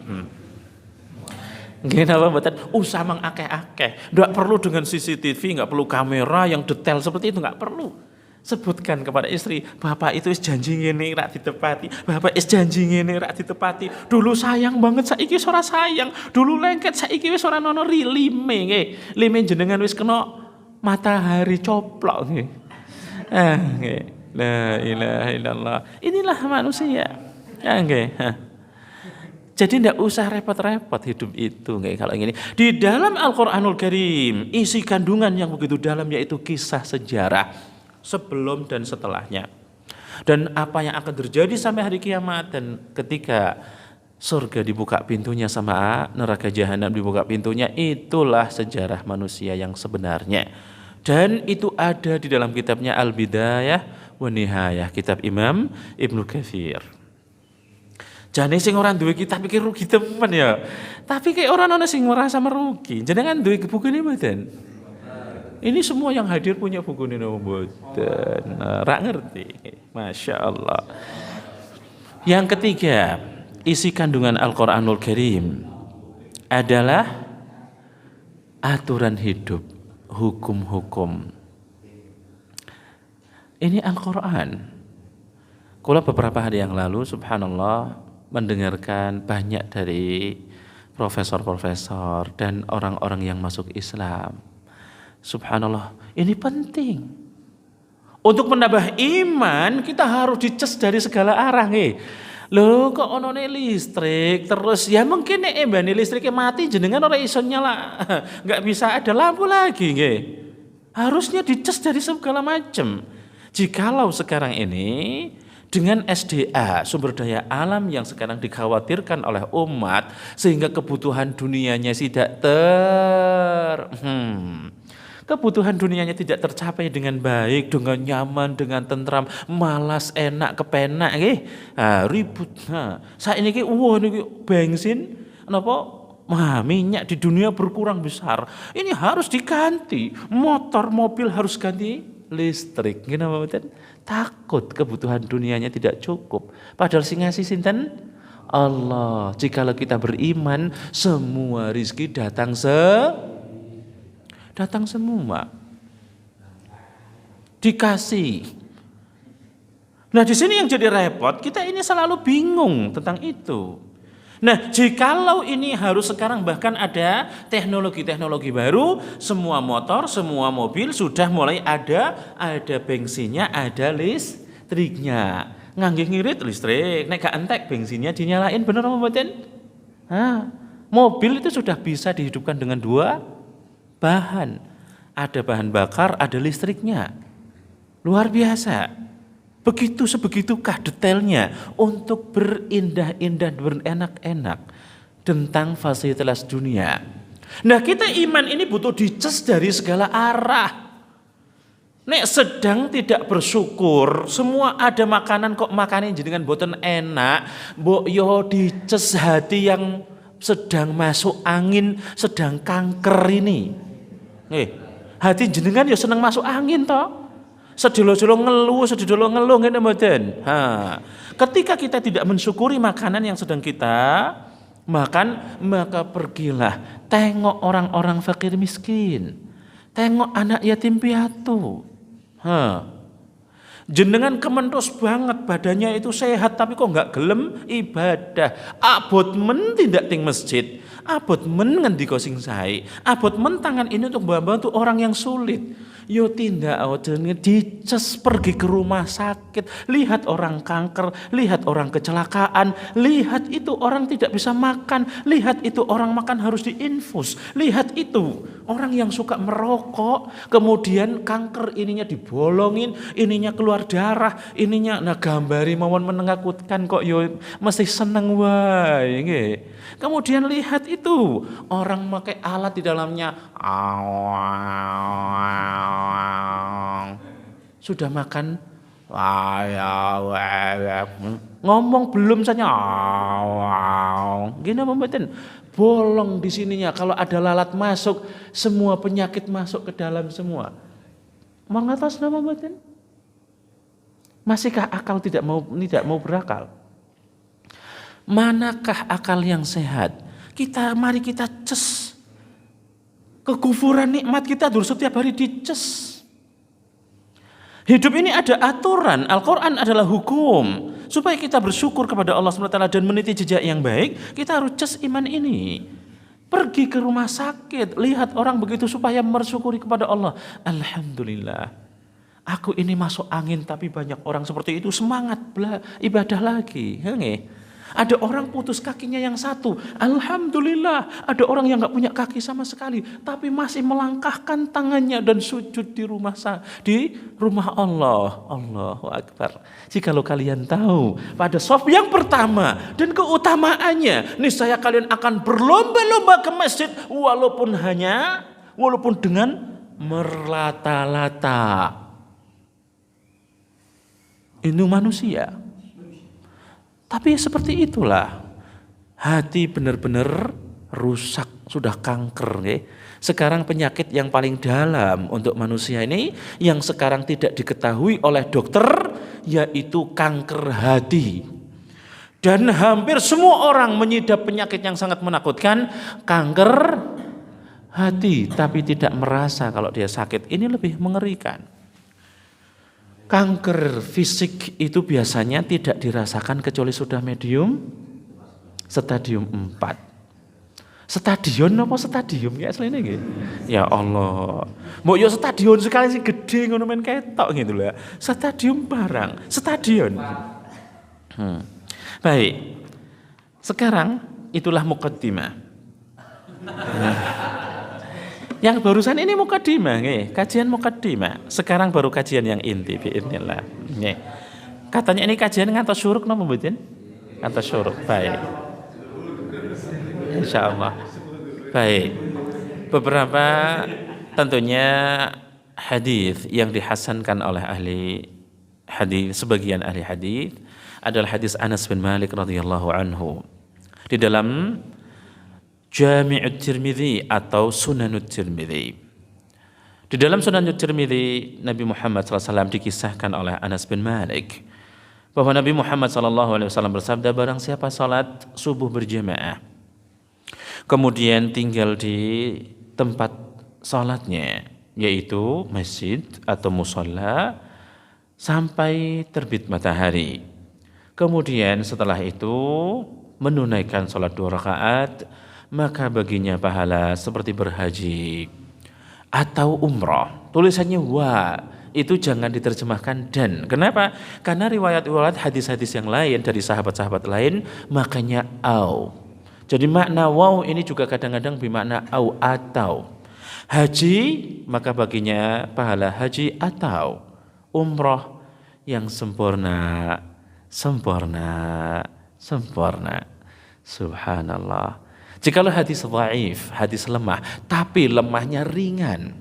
Nggih napa mboten? Usah mengakeh-akeh. Ndak perlu dengan CCTV, enggak perlu kamera yang detail seperti itu, enggak perlu. Sebutkan kepada istri, bapak itu is janji ngene rak ditepati, bapak is janji ngene rak ditepati. Dulu sayang banget, saiki wis ora sayang. Dulu lengket, saiki wis ora ono lime nggih. Lime jenengan wis kena matahari coplok nggih. Nggih. La ilaha illallah. Inilah manusia. Nggih. Jadi tidak usah repot-repot hidup itu nggih kalau ini. Di dalam Al-Qur'anul Karim isi kandungan yang begitu dalam yaitu kisah sejarah sebelum dan setelahnya. Dan apa yang akan terjadi sampai hari kiamat dan ketika surga dibuka pintunya sama neraka jahanam dibuka pintunya, itulah sejarah manusia yang sebenarnya. Dan itu ada di dalam kitabnya Al-Bidayah wa Nihayah, kitab Imam Ibnu Katsir. Jane sing ora duwe kitab iki rugi temen ya. Tapi kayak orang ana sing merasa merugi. Jenengan duwe buku ini mboten? Ini semua yang hadir punya buku ini mboten. Ra ngerti. Masya Allah. Yang ketiga, isi kandungan Al-Qur'anul Karim adalah aturan hidup, hukum-hukum. Ini Al-Qur'an. Kula beberapa hari yang lalu subhanallah mendengarkan banyak dari profesor-profesor dan orang-orang yang masuk Islam. Subhanallah, ini penting. Untuk menambah iman kita harus dicas dari segala arah nggih. Loh kok onone listrik terus ya mungkin nek mbane listriknya mati jenengan ora iso nyala. Enggak bisa ada lampu lagi nggih. Harusnya dicas dari segala macam. Jikalau sekarang ini dengan SDA, sumber daya alam yang sekarang dikhawatirkan oleh umat sehingga kebutuhan dunianya kebutuhan dunianya tidak tercapai dengan baik, dengan nyaman, dengan tentram, malas, enak, kepenak nggih. Ribut. Saat ini niki bensin napa minyak di dunia berkurang besar. Ini harus diganti. Motor, mobil harus ganti listrik. Kenapa mboten? Takut kebutuhan dunianya tidak cukup. Padahal sing ngasih sinten? Allah. Jikalau kita beriman, semua rizki datang semua. Dikasih. Nah, di sini yang jadi repot, kita ini selalu bingung tentang itu. Nah, jikalau ini harus sekarang bahkan ada teknologi-teknologi baru, semua motor, semua mobil sudah mulai ada bensinnya, ada listriknya. Ngangge ngirit listrik, nek gak entek bensinnya dinyalain, bener apa mboten? Mobil itu sudah bisa dihidupkan dengan dua bahan. Ada bahan bakar, ada listriknya. Luar biasa. Sebegitukah detailnya untuk berindah-indah, berenak-enak tentang fasilitas dunia. Nah, kita iman ini butuh dicas dari segala arah. Nek sedang tidak bersyukur, semua ada makanan kok makannya jenengan boten enak, mbok yo dicas hati yang sedang masuk angin, sedang kanker ini. Hati jenengan ya seneng masuk angin toh. Sedilo-dilo ngeluh ngene mboten. Ketika kita tidak mensyukuri makanan yang sedang kita makan, maka pergilah tengok orang-orang fakir miskin. Tengok anak yatim piatu. Jenengan kementos banget badannya itu sehat tapi kok enggak gelem ibadah. Abot men tindak ting masjid. Abot men ngendika sing sae. Abot men tangan ini untuk membantu orang yang sulit. Yo tindak jenenge dicas pergi ke rumah sakit, lihat orang kanker, lihat orang kecelakaan, lihat itu orang tidak bisa makan, lihat itu orang makan harus diinfus, lihat itu orang yang suka merokok, kemudian kanker ininya dibolongin, ininya keluar darah, ininya gambari mawon menakutkan kok yo mesti seneng wae nggih. Kemudian lihat itu orang pakai alat di dalamnya Sudah makan, ngomong belum saja, gini apa mboten? Bolong di sininya. Kalau ada lalat masuk, semua penyakit masuk ke dalam semua. Mau ngatos napa mboten? Masihkah akal tidak mau berakal? Manakah akal yang sehat? Mari kita ces. Kekufuran nikmat kita harus setiap hari dices. Hidup ini ada aturan, Al-Quran adalah hukum. Supaya kita bersyukur kepada Allah SWT dan meniti jejak yang baik, kita harus ces iman ini. Pergi ke rumah sakit, lihat orang begitu supaya bersyukuri kepada Allah. Alhamdulillah, aku ini masuk angin tapi banyak orang seperti itu semangat ibadah lagi. Ada orang putus kakinya yang satu, alhamdulillah. Ada orang yang gak punya kaki sama sekali, tapi masih melangkahkan tangannya dan sujud di rumah Allah. Allahu Akbar. Jikalau kalian tahu pada shaf yang pertama dan keutamaannya, niscaya kalian akan berlomba-lomba ke masjid walaupun dengan merlata-lata. Ini manusia. Tapi seperti itulah, hati benar-benar rusak, sudah kanker. Sekarang penyakit yang paling dalam untuk manusia ini, yang sekarang tidak diketahui oleh dokter, yaitu kanker hati. Dan hampir semua orang menyidap penyakit yang sangat menakutkan, kanker hati, tapi tidak merasa kalau dia sakit. Ini lebih mengerikan. Kanker fisik itu biasanya tidak dirasakan kecuali sudah medium stadium 4. Stadion apa stadium ya aslinya gitu. Ya Allah. Mau yo stadion sekali sih gede ngono men ketok gitu lah. Stadium barang, stadion. Baik. Sekarang itulah muqaddimah. Yang barusan ini mukaddimah, kajian mukaddimah. Sekarang baru kajian yang inti biidznillah. Katanya ini kajian ngantos syuruk napa mboten? Ngantos syuruk. Baik. Insyaallah. Baik. Beberapa tentunya hadis yang dihasankan oleh ahli hadis, sebagian ahli hadis adalah hadis Anas bin Malik radhiyallahu anhu. Di dalam Jami'ut Tirmidzi atau Sunanut Tirmidzi. Di dalam Sunanut Tirmidzi, Nabi Muhammad SAW dikisahkan oleh Anas bin Malik bahwa Nabi Muhammad SAW bersabda, barang siapa salat subuh berjamaah, kemudian tinggal di tempat salatnya, yaitu masjid atau musalla, sampai terbit matahari. Kemudian setelah itu menunaikan salat 2 rakaat, maka baginya pahala seperti berhaji atau umrah. Tulisannya wa, itu jangan diterjemahkan dan. Kenapa? Karena riwayat-riwayat hadis-hadis yang lain dari sahabat-sahabat lain makanya au. Jadi makna waw ini juga kadang-kadang bermakna au atau. Haji maka baginya pahala haji atau umrah yang sempurna. Subhanallah. Jikalau hadis dhaif, hadis lemah, tapi lemahnya ringan.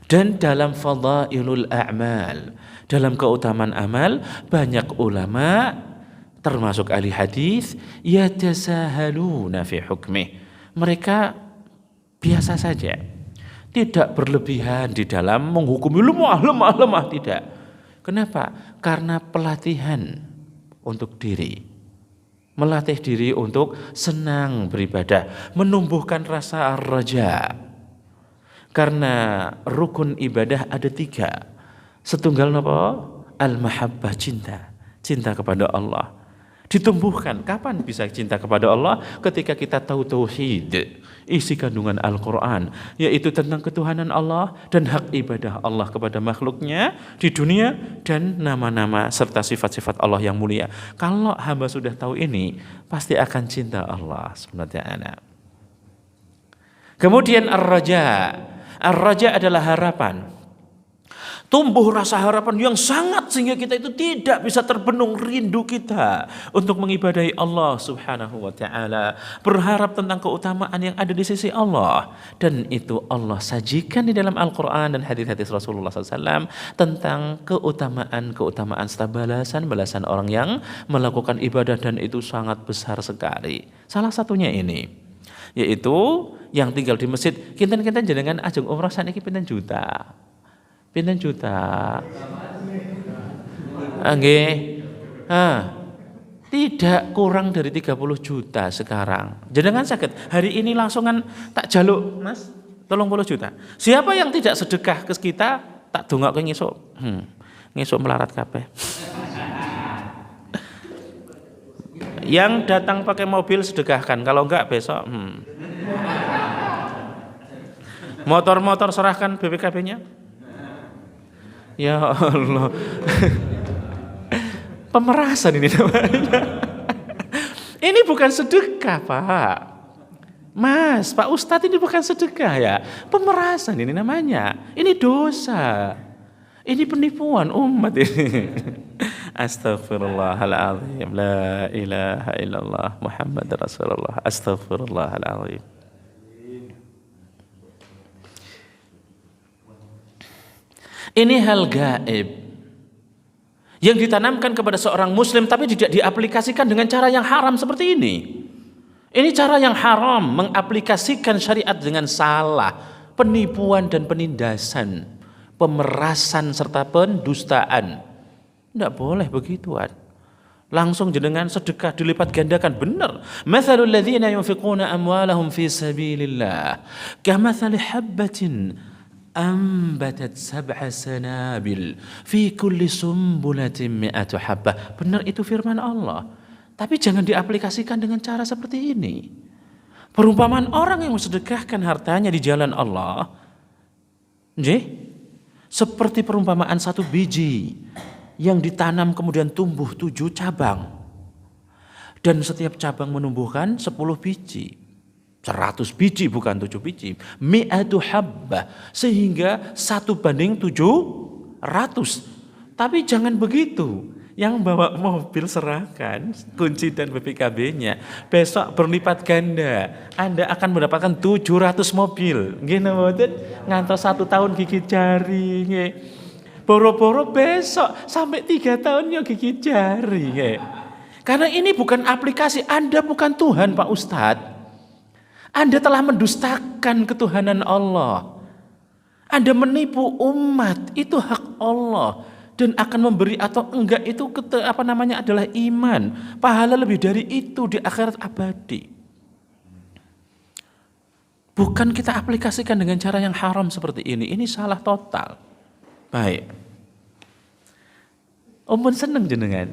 Dan dalam fadailul a'mal, dalam keutamaan amal, banyak ulama termasuk ahli hadis yatasahaluna fi hukmih. Mereka biasa saja, tidak berlebihan di dalam menghukumi lemah, tidak. Kenapa? Karena pelatihan untuk diri. Melatih diri untuk senang beribadah, menumbuhkan rasa raja. Karena rukun ibadah ada 3. Setunggal napa? Al-mahabbah, cinta kepada Allah. Ditumbuhkan. Kapan bisa cinta kepada Allah? Ketika kita tahu tauhid, isi kandungan Al-Quran, yaitu tentang ketuhanan Allah dan hak ibadah Allah kepada makhluknya di dunia dan nama-nama serta sifat-sifat Allah yang mulia. Kalau hamba sudah tahu ini, pasti akan cinta Allah subhanahu wa ta'ala. Kemudian ar-raja adalah harapan. Tumbuh rasa harapan yang sangat sehingga kita itu tidak bisa terbenung rindu kita untuk mengibadahi Allah Subhanahu wa taala, berharap tentang keutamaan yang ada di sisi Allah, dan itu Allah sajikan di dalam Al-Qur'an dan hadis-hadis Rasulullah SAW tentang keutamaan serta balasan orang yang melakukan ibadah, dan itu sangat besar sekali. Salah satunya ini, yaitu yang tinggal di masjid, kinten-kinten jenengan ajeng umrah saniki pinten juta. Pinten juta? Nggih. Tidak kurang dari 30 juta sekarang. Jenengan sakit hari ini langsungan tak jaluk, Mas, 30 juta. Siapa yang tidak sedekah ke kita, tak dongake ngesuk. Ngesuk melarat kabeh. Yang datang pakai mobil sedekahkan, kalau enggak besok motor-motor serahkan BPKB-nya. Ya Allah. Pemerasan ini namanya. Ini bukan sedekah, Pak. Mas, Pak Ustadz, ini bukan sedekah ya. Pemerasan ini namanya. Ini dosa. Ini penipuan umat ini. Astaghfirullahaladzim. La ilaha illallah Muhammad Rasulullah. Astaghfirullahaladzim. Ini hal gaib yang ditanamkan kepada seorang muslim tapi tidak diaplikasikan dengan cara yang haram seperti ini. Ini cara yang haram, mengaplikasikan syariat dengan salah, penipuan dan penindasan, pemerasan serta pendustaan. Tidak boleh begituan. Langsung jenengan sedekah dilipat gandakan, benar. Mathalul ladzina yunfiquna amwalahum fi sabilillah kamathali habbatin ambatat sab'a sanabil fi kulli sumbulatin mi'atu habbah. Benar, itu firman Allah. Tapi jangan diaplikasikan dengan cara seperti ini. Perumpamaan orang yang mensedekahkan hartanya di jalan Allah, seperti perumpamaan satu biji yang ditanam kemudian tumbuh 7 cabang. Dan setiap cabang menumbuhkan 10 biji. 100 biji bukan 7 biji. Mi'atu habbah, sehingga 1:700. Tapi jangan begitu. Yang bawa mobil serahkan kunci dan BPKB-nya. Besok berlipat ganda. Anda akan mendapatkan 700 mobil. Nggih mboten? Ngantos 1 tahun gigit jari nggih. Boro-boro besok sampai 3 tahun yo gigit jari nggih. Karena ini bukan aplikasi, Anda bukan Tuhan, Pak Ustadz. Anda telah mendustakan ketuhanan Allah. Anda menipu umat, itu hak Allah, dan akan memberi atau enggak itu adalah iman. Pahala lebih dari itu di akhirat abadi. Bukan kita aplikasikan dengan cara yang haram seperti ini. Ini salah total. Baik. Umpun seneng jenengan.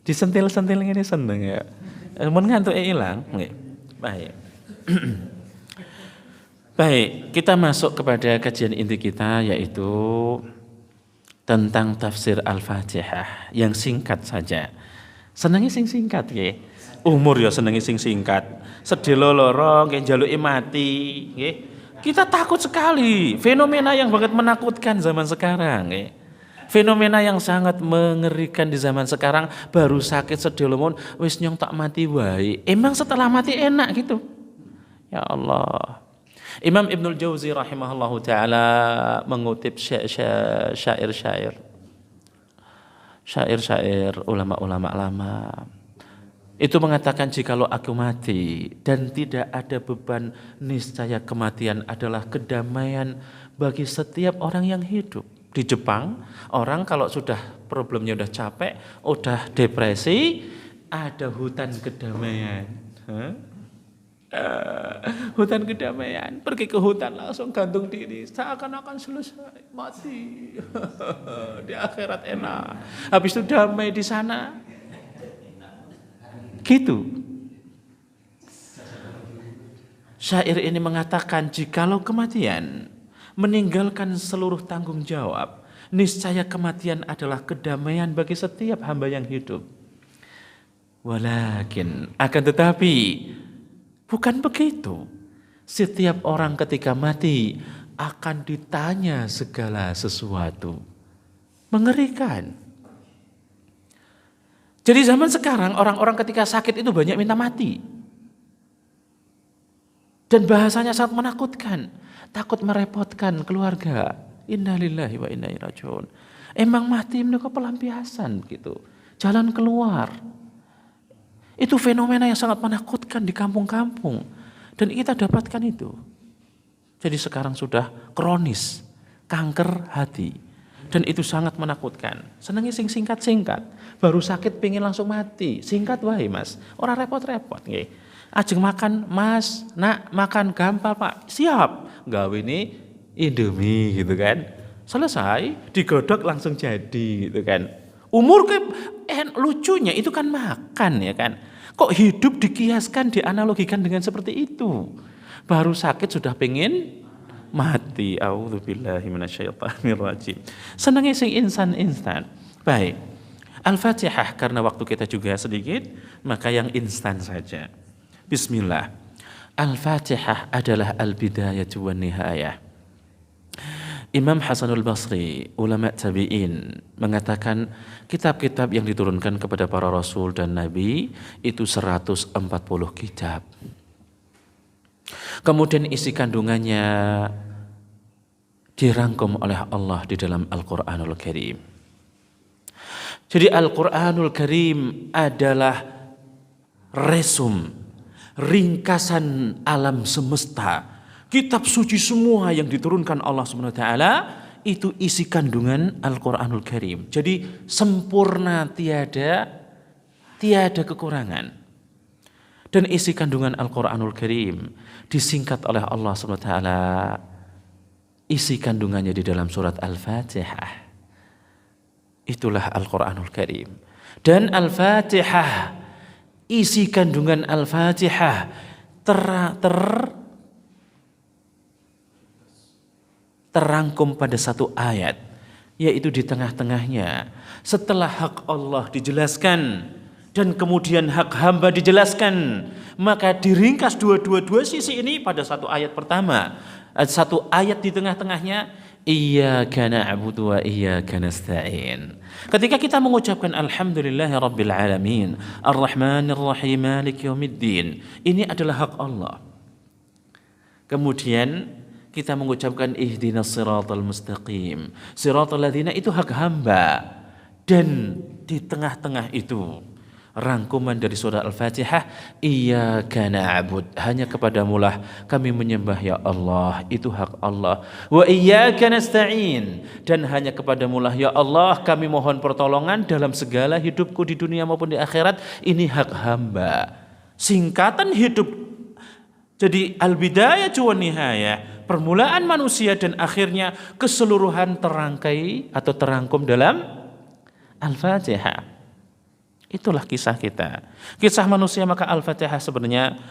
Disentil-sentil ini seneng ya. Mun ngantuk ilang, nggih. Baik. Baik, kita masuk kepada kajian inti kita, yaitu tentang tafsir Al-Fatihah yang singkat saja. Senengnya sing singkat nggih. Umur ya senengnya sing singkat. Sedelo loro nggih njaluki mati nggih. Kita takut sekali, fenomena yang banget menakutkan zaman sekarang nggih. Fenomena yang sangat mengerikan di zaman sekarang, baru sakit sedelo mon wis nyong tak mati wae. Emang setelah mati enak gitu? Ya Allah. Imam Ibnul Jauzi rahimahullahu ta'ala mengutip syair-syair ulama-ulama lama. Itu mengatakan, jikalau aku mati dan tidak ada beban, niscaya kematian adalah kedamaian bagi setiap orang yang hidup. Di Jepang, orang kalau sudah problemnya udah capek, udah depresi, ada hutan kedamaian. Hutan kedamaian, pergi ke hutan langsung gantung diri, seakan-akan selesai, mati. Di akhirat enak, habis itu damai di sana. Gitu. Syair ini mengatakan, jikalau kematian meninggalkan seluruh tanggung jawab, niscaya kematian adalah kedamaian bagi setiap hamba yang hidup. Walakin, akan tetapi bukan begitu. Setiap orang ketika mati akan ditanya segala sesuatu. Mengerikan. Jadi zaman sekarang orang-orang ketika sakit itu banyak minta mati. Dan bahasanya sangat menakutkan. Takut merepotkan keluarga. Innalillahi wa inna ilaihi raji'un. Emang mati mereka pelampiasan gitu. Jalan keluar. Itu fenomena yang sangat menakutkan di kampung-kampung. Dan kita dapatkan itu. Jadi sekarang sudah kronis. Kanker hati. Dan itu sangat menakutkan. Senangnya singkat-singkat. Baru sakit pengen langsung mati. Singkat wae mas. Orang repot-repot. Ajeng makan mas, nak makan gampang pak. Siap. Gawe ini Indomie gitu kan. Selesai, digodok langsung jadi gitu kan. Umur lucunya itu kan makan ya kan. Kok hidup dikiaskan, dianalogikan dengan seperti itu. Baru sakit sudah pengen mati. A'udzubillahi minasyaitonirrajim. Senangnya sing instan. Baik. Al-Fatihah karena waktu kita juga sedikit, maka yang instan saja. Bismillah. Al-Fatihah adalah al-bidayah wan nihayah. Imam Hasanul Basri, ulama tabi'in, mengatakan kitab-kitab yang diturunkan kepada para rasul dan nabi itu 140 kitab. Kemudian isi kandungannya dirangkum oleh Allah di dalam Al-Quranul Karim. Jadi Al-Quranul Karim adalah ringkasan alam semesta. Kitab suci semua yang diturunkan Allah SWT itu isi kandungan Al-Quranul Karim. Jadi sempurna, tiada kekurangan. Dan isi kandungan Al-Quranul Karim disingkat oleh Allah SWT. Isi kandungannya di dalam surat Al-Fatihah. Itulah Al-Quranul Karim. Dan Al-Fatihah, isi kandungan Al-Fatihah terangkum pada satu ayat, yaitu di tengah-tengahnya. Setelah hak Allah dijelaskan dan kemudian hak hamba dijelaskan, maka diringkas dua sisi ini pada satu ayat pertama. Satu ayat di tengah-tengahnya, Iyyaka na'budu wa iyyaka nasta'in. Ketika kita mengucapkan Alhamdulillahi Rabbil Alamin, Ar-Rahmanir Rahim, Maliki Yaumiddin, ini adalah hak Allah. Kemudian kita mengucapkan ihdinas siratal mustaqim, siratal ladzina, itu hak hamba. Dan di tengah-tengah itu rangkuman dari surah Al-Fatihah, Iyyaka na'bud, hanya kepadamulah kami menyembah ya Allah, itu hak Allah. Wa iyyaka nasta'in, dan hanya kepadamulah ya Allah kami mohon pertolongan dalam segala hidupku di dunia maupun di akhirat, ini hak hamba. Singkatan hidup. Jadi al-bidayah wan nihayah, permulaan manusia dan akhirnya keseluruhan terangkai atau terangkum dalam Al-Fatihah. Itulah kisah kita. Kisah manusia, maka Al-Fatihah sebenarnya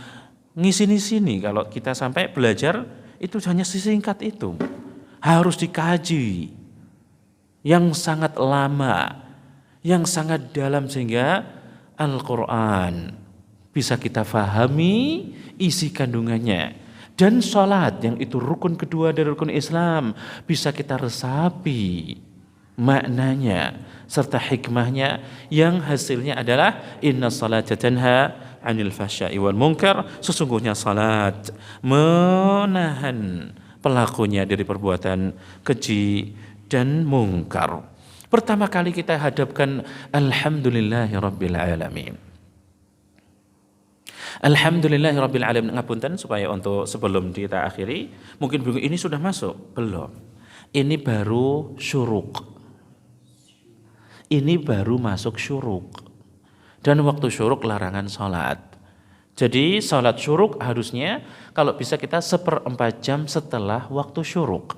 ngisi-sini. Kalau kita sampai belajar itu hanya sesingkat itu. Harus dikaji. Yang sangat lama, yang sangat dalam sehingga Al-Quran bisa kita fahami isi kandungannya. Dan sholat yang itu rukun kedua dari rukun Islam bisa kita resapi maknanya serta hikmahnya, yang hasilnya adalah inna salata tanha 'anil fahsya'i wal munkar, sesungguhnya salat menahan pelakunya dari perbuatan keji dan mungkar. Pertama kali kita hadapkan Alhamdulillahi Rabbil Alamin. Alhamdulillahi Rabbil Alamin. Ngapunten supaya untuk sebelum kita akhiri, mungkin ini sudah masuk? Belum. Ini baru syuruk. Ini baru masuk syuruk. Dan waktu syuruk larangan sholat. Jadi sholat syuruk harusnya kalau bisa kita 1/4 jam setelah waktu syuruk.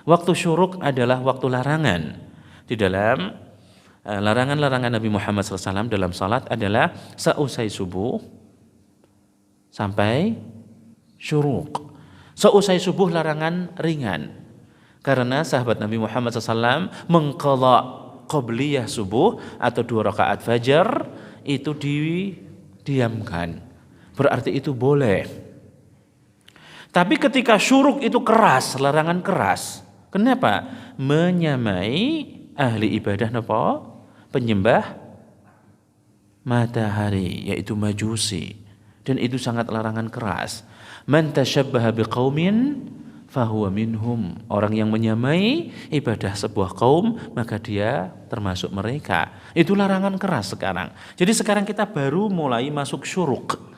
Waktu syuruk adalah waktu larangan. Di dalam larangan-larangan Nabi Muhammad SAW dalam sholat adalah seusai subuh sampai syuruk. Seusai subuh larangan ringan. Karena sahabat Nabi Muhammad SAW mengqadha qabliyah subuh atau 2 rakaat fajar itu didiamkan. Berarti itu boleh. Tapi ketika syuruk itu keras, larangan keras. Kenapa? Menyamai ahli ibadah napa? Penyembah matahari, yaitu majusi. Dan itu sangat larangan keras. Man tasyabbaha biqaumin fahuwa minhum. Orang yang menyamai ibadah sebuah kaum, maka dia termasuk mereka. Itu larangan keras sekarang. Jadi sekarang kita baru mulai masuk syuruk.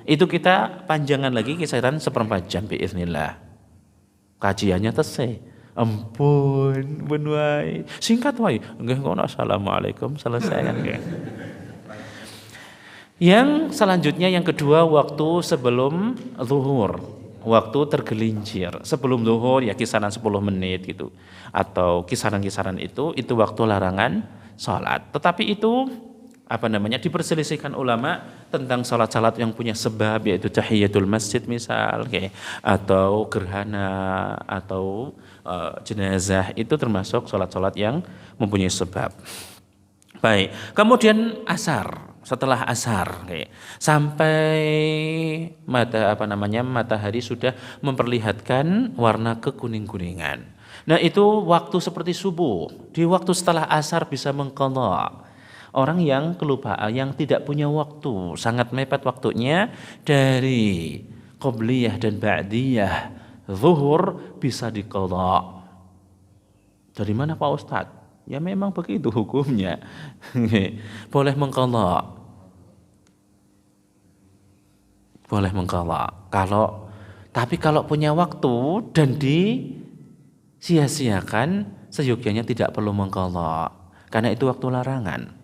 Itu kita panjangan lagi kisaran 1/4 jam biiznillah. Kajiannya tesih. Ampun, benuai. Singkat wae. Nggih ngono, assalamualaikum, selesai kan. Yang selanjutnya yang kedua, waktu sebelum zuhur. Waktu tergelincir. Sebelum zuhur ya kisaran 10 menit gitu. Atau kisaran-kisaran itu waktu larangan salat. Tetapi itu diperselisihkan ulama tentang salat-salat yang punya sebab, yaitu tahiyatul masjid misal, atau gerhana, atau jenazah, itu termasuk salat-salat yang mempunyai sebab. Baik, kemudian asar, setelah asar sampai matahari sudah memperlihatkan warna kekuning-kuningan. Nah, itu waktu seperti subuh. Di waktu setelah asar bisa mengqadha. Orang yang kelupaan, yang tidak punya waktu, sangat mepet waktunya dari qobliyah dan ba'diyah zuhur bisa diqadha. Dari mana Pak Ustadz? Ya memang begitu hukumnya. Boleh mengqadha. Boleh mengqadha. Tapi kalau punya waktu dan disia-siakan, seyogyanya tidak perlu mengqadha. Karena itu waktu larangan.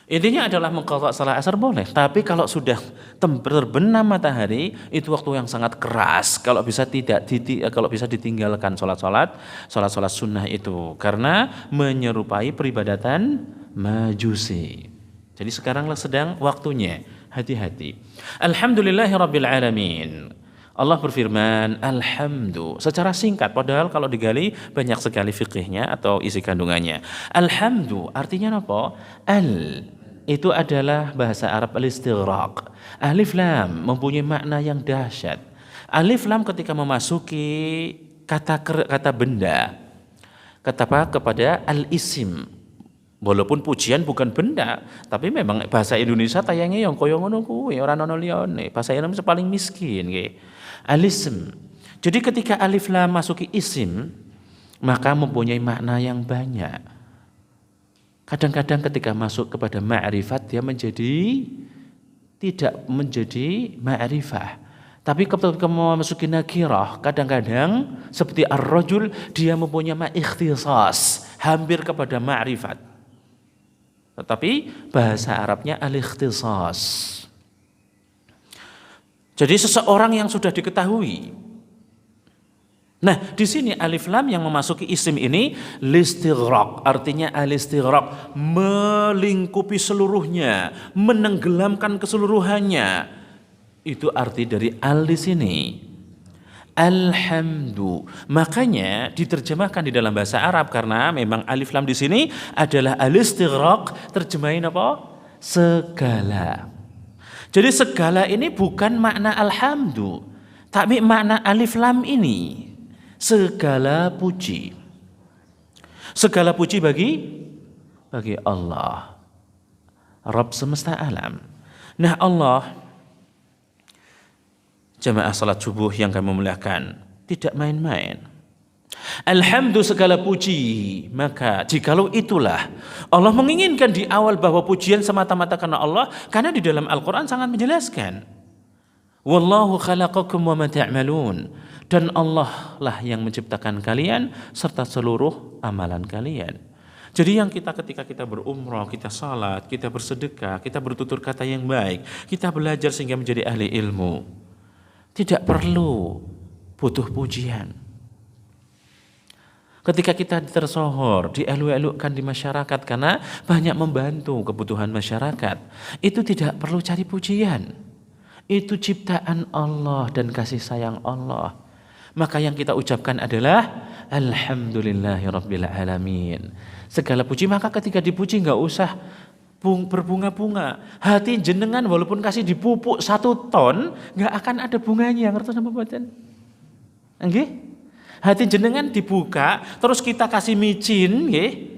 Intinya adalah mengqadha salat asar boleh, tapi kalau sudah terbenam matahari itu waktu yang sangat keras. Kalau bisa ditinggalkan salat sunnah itu, karena menyerupai peribadatan majusi. Jadi sekaranglah sedang waktunya, hati-hati. Alhamdulillahirabbil alamin. Allah berfirman, alhamdu, secara singkat, padahal kalau digali banyak sekali fikihnya atau isi kandungannya. Alhamdu artinya apa? Itu adalah bahasa Arab al-istighraq. Alif lam mempunyai makna yang dahsyat. Alif lam ketika memasuki kata benda, kepada al-isim. Walaupun pujian bukan benda, tapi memang bahasa Indonesia tayangnya yang koyo ngono kuwi, ora ono liyane. Bahasa Indonesia paling miskin nggih. Al-ism. Jadi ketika alif lam masuki isim, maka mempunyai makna yang banyak. Kadang-kadang ketika masuk kepada ma'rifat dia tidak menjadi ma'rifah. Tapi ketika memasuki nakirah, kadang-kadang seperti ar-rajul dia mempunyai ikhtisas, hampir kepada ma'rifat. Tetapi bahasa Arabnya al-ikhtisas. Jadi seseorang yang sudah diketahui. Nah, di sini alif lam yang memasuki isim ini listighraq, artinya al-istighraq, melingkupi seluruhnya, menenggelamkan keseluruhannya. Itu arti dari al di sini. Alhamdu. Makanya diterjemahkan di dalam bahasa Arab karena memang alif lam di sini adalah al-istighraq, terjemahin apa? Segala. Jadi segala ini bukan makna alhamdu, tapi makna alif lam ini. Segala puji. Segala puji bagi Allah, Rabb semesta alam. Nah, Allah, jamaah salat subuh yang kami muliakan, tidak main-main. Alhamdu segala puji. Maka jikalau itulah Allah menginginkan di awal bahwa pujian semata-mata karena Allah, karena di dalam Al-Quran sangat menjelaskan, wallahu khalaqakum wa ma ta'malun, dan Allah lah yang menciptakan kalian serta seluruh amalan kalian. Jadi yang ketika kita berumrah, kita salat, kita bersedekah, kita bertutur kata yang baik, kita belajar sehingga menjadi ahli ilmu, tidak perlu butuh pujian. Ketika kita tersohor, dieluk-elukkan di masyarakat karena banyak membantu kebutuhan masyarakat, itu tidak perlu cari pujian. Itu ciptaan Allah dan kasih sayang Allah. Maka yang kita ucapkan adalah alhamdulillahirabbil alamin. Segala puji, maka ketika dipuji enggak usah berbunga-bunga. Hati jenengan walaupun kasih dipupuk 1 ton, enggak akan ada bunganya, ngertos napa mboten? Nggih? Hati jenengan dibuka, terus kita kasih micin, nggih?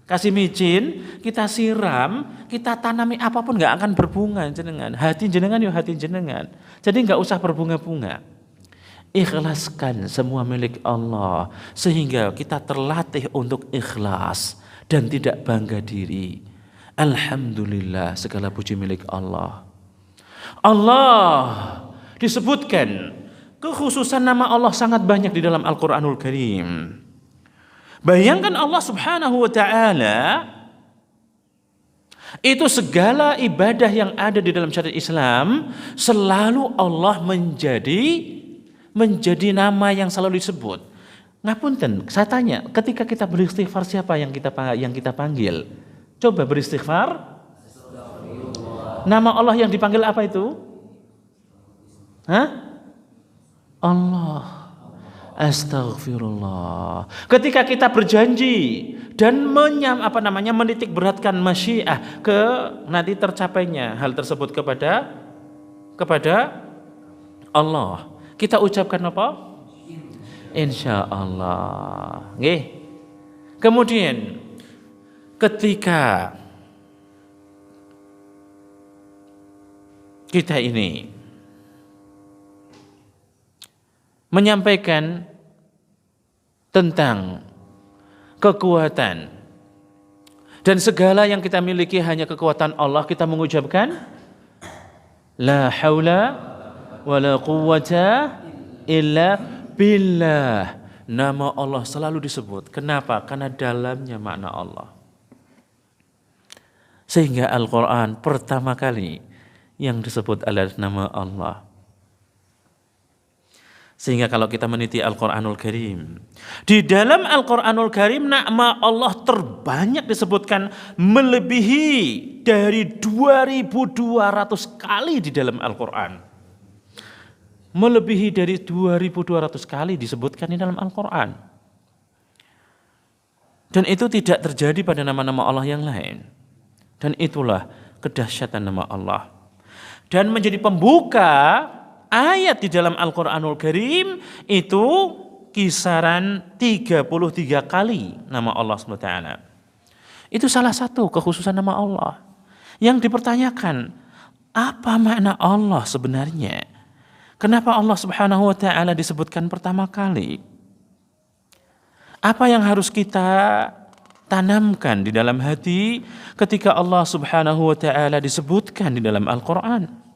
Kasih micin, kita siram, kita tanami apapun nggak akan berbunga jenengan. Hati jenengan ya hati jenengan. Jadi nggak usah berbunga-bunga. Ikhlaskan semua milik Allah sehingga kita terlatih untuk ikhlas dan tidak bangga diri. Alhamdulillah, segala puji milik Allah. Allah disebutkan kekhususan nama Allah sangat banyak di dalam Al-Qur'anul Karim. Bayangkan Allah Subhanahu wa taala itu segala ibadah yang ada di dalam syariat Islam selalu Allah menjadi nama yang selalu disebut. Ngapunten, saya tanya, ketika kita beristighfar siapa yang kita panggil? Coba beristighfar. Nama Allah yang dipanggil apa itu? Hah? Allah. Astaghfirullah. Ketika kita berjanji dan menitik beratkan masyiah ke nanti tercapainya hal tersebut kepada Allah, kita ucapkan apa? Insya Allah. Nggih. Kemudian ketika kita ini menyampaikan tentang kekuatan dan segala yang kita miliki hanya kekuatan Allah, kita mengucapkan la haula wala quwwata illa billah. Nama Allah selalu disebut. Kenapa? Karena dalamnya makna Allah. Sehingga Al-Quran pertama kali yang disebut adalah nama Allah. Sehingga kalau kita meniti Al-Quranul Karim, di dalam Al-Quranul Karim nama Allah terbanyak disebutkan melebihi dari 2200 kali di dalam Al-Quran. Melebihi dari 2200 kali disebutkan di dalam Al-Quran. Dan itu tidak terjadi pada nama-nama Allah yang lain. Dan itulah kedahsyatan nama Allah. Dan menjadi pembuka ayat di dalam Al-Quranul Karim itu kisaran 33 kali nama Allah SWT. Itu salah satu kekhususan nama Allah. Yang dipertanyakan, apa makna Allah sebenarnya? Kenapa Allah Subhanahu wa taala disebutkan pertama kali? Apa yang harus kita tanamkan di dalam hati ketika Allah Subhanahu wa taala disebutkan di dalam Al-Qur'an?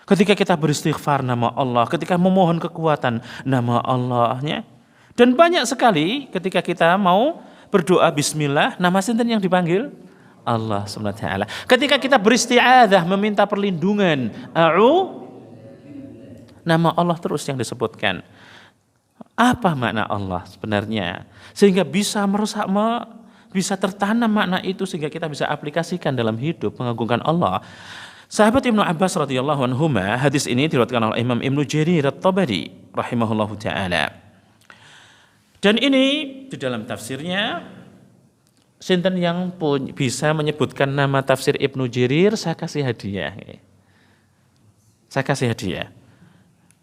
Ketika kita beristighfar nama Allah, ketika memohon kekuatan nama Allahnya. Dan banyak sekali ketika kita mau berdoa bismillah, nama sinten yang dipanggil? Allah SWT. Ketika kita beristi'adzah meminta perlindungan, nama Allah terus yang disebutkan. Apa makna Allah sebenarnya? Sehingga bisa bisa tertanam makna itu sehingga kita bisa aplikasikan dalam hidup mengagungkan Allah. Sahabat Ibnu Abbas radhiyallahu anhuma, hadis ini diriwayatkan oleh Imam Ibnu Jarir At-Tabari rahimahullahu taala. Dan ini di dalam tafsirnya, sinten yang bisa menyebutkan nama tafsir Ibnu Jarir, saya kasih hadiah. Saya kasih hadiah.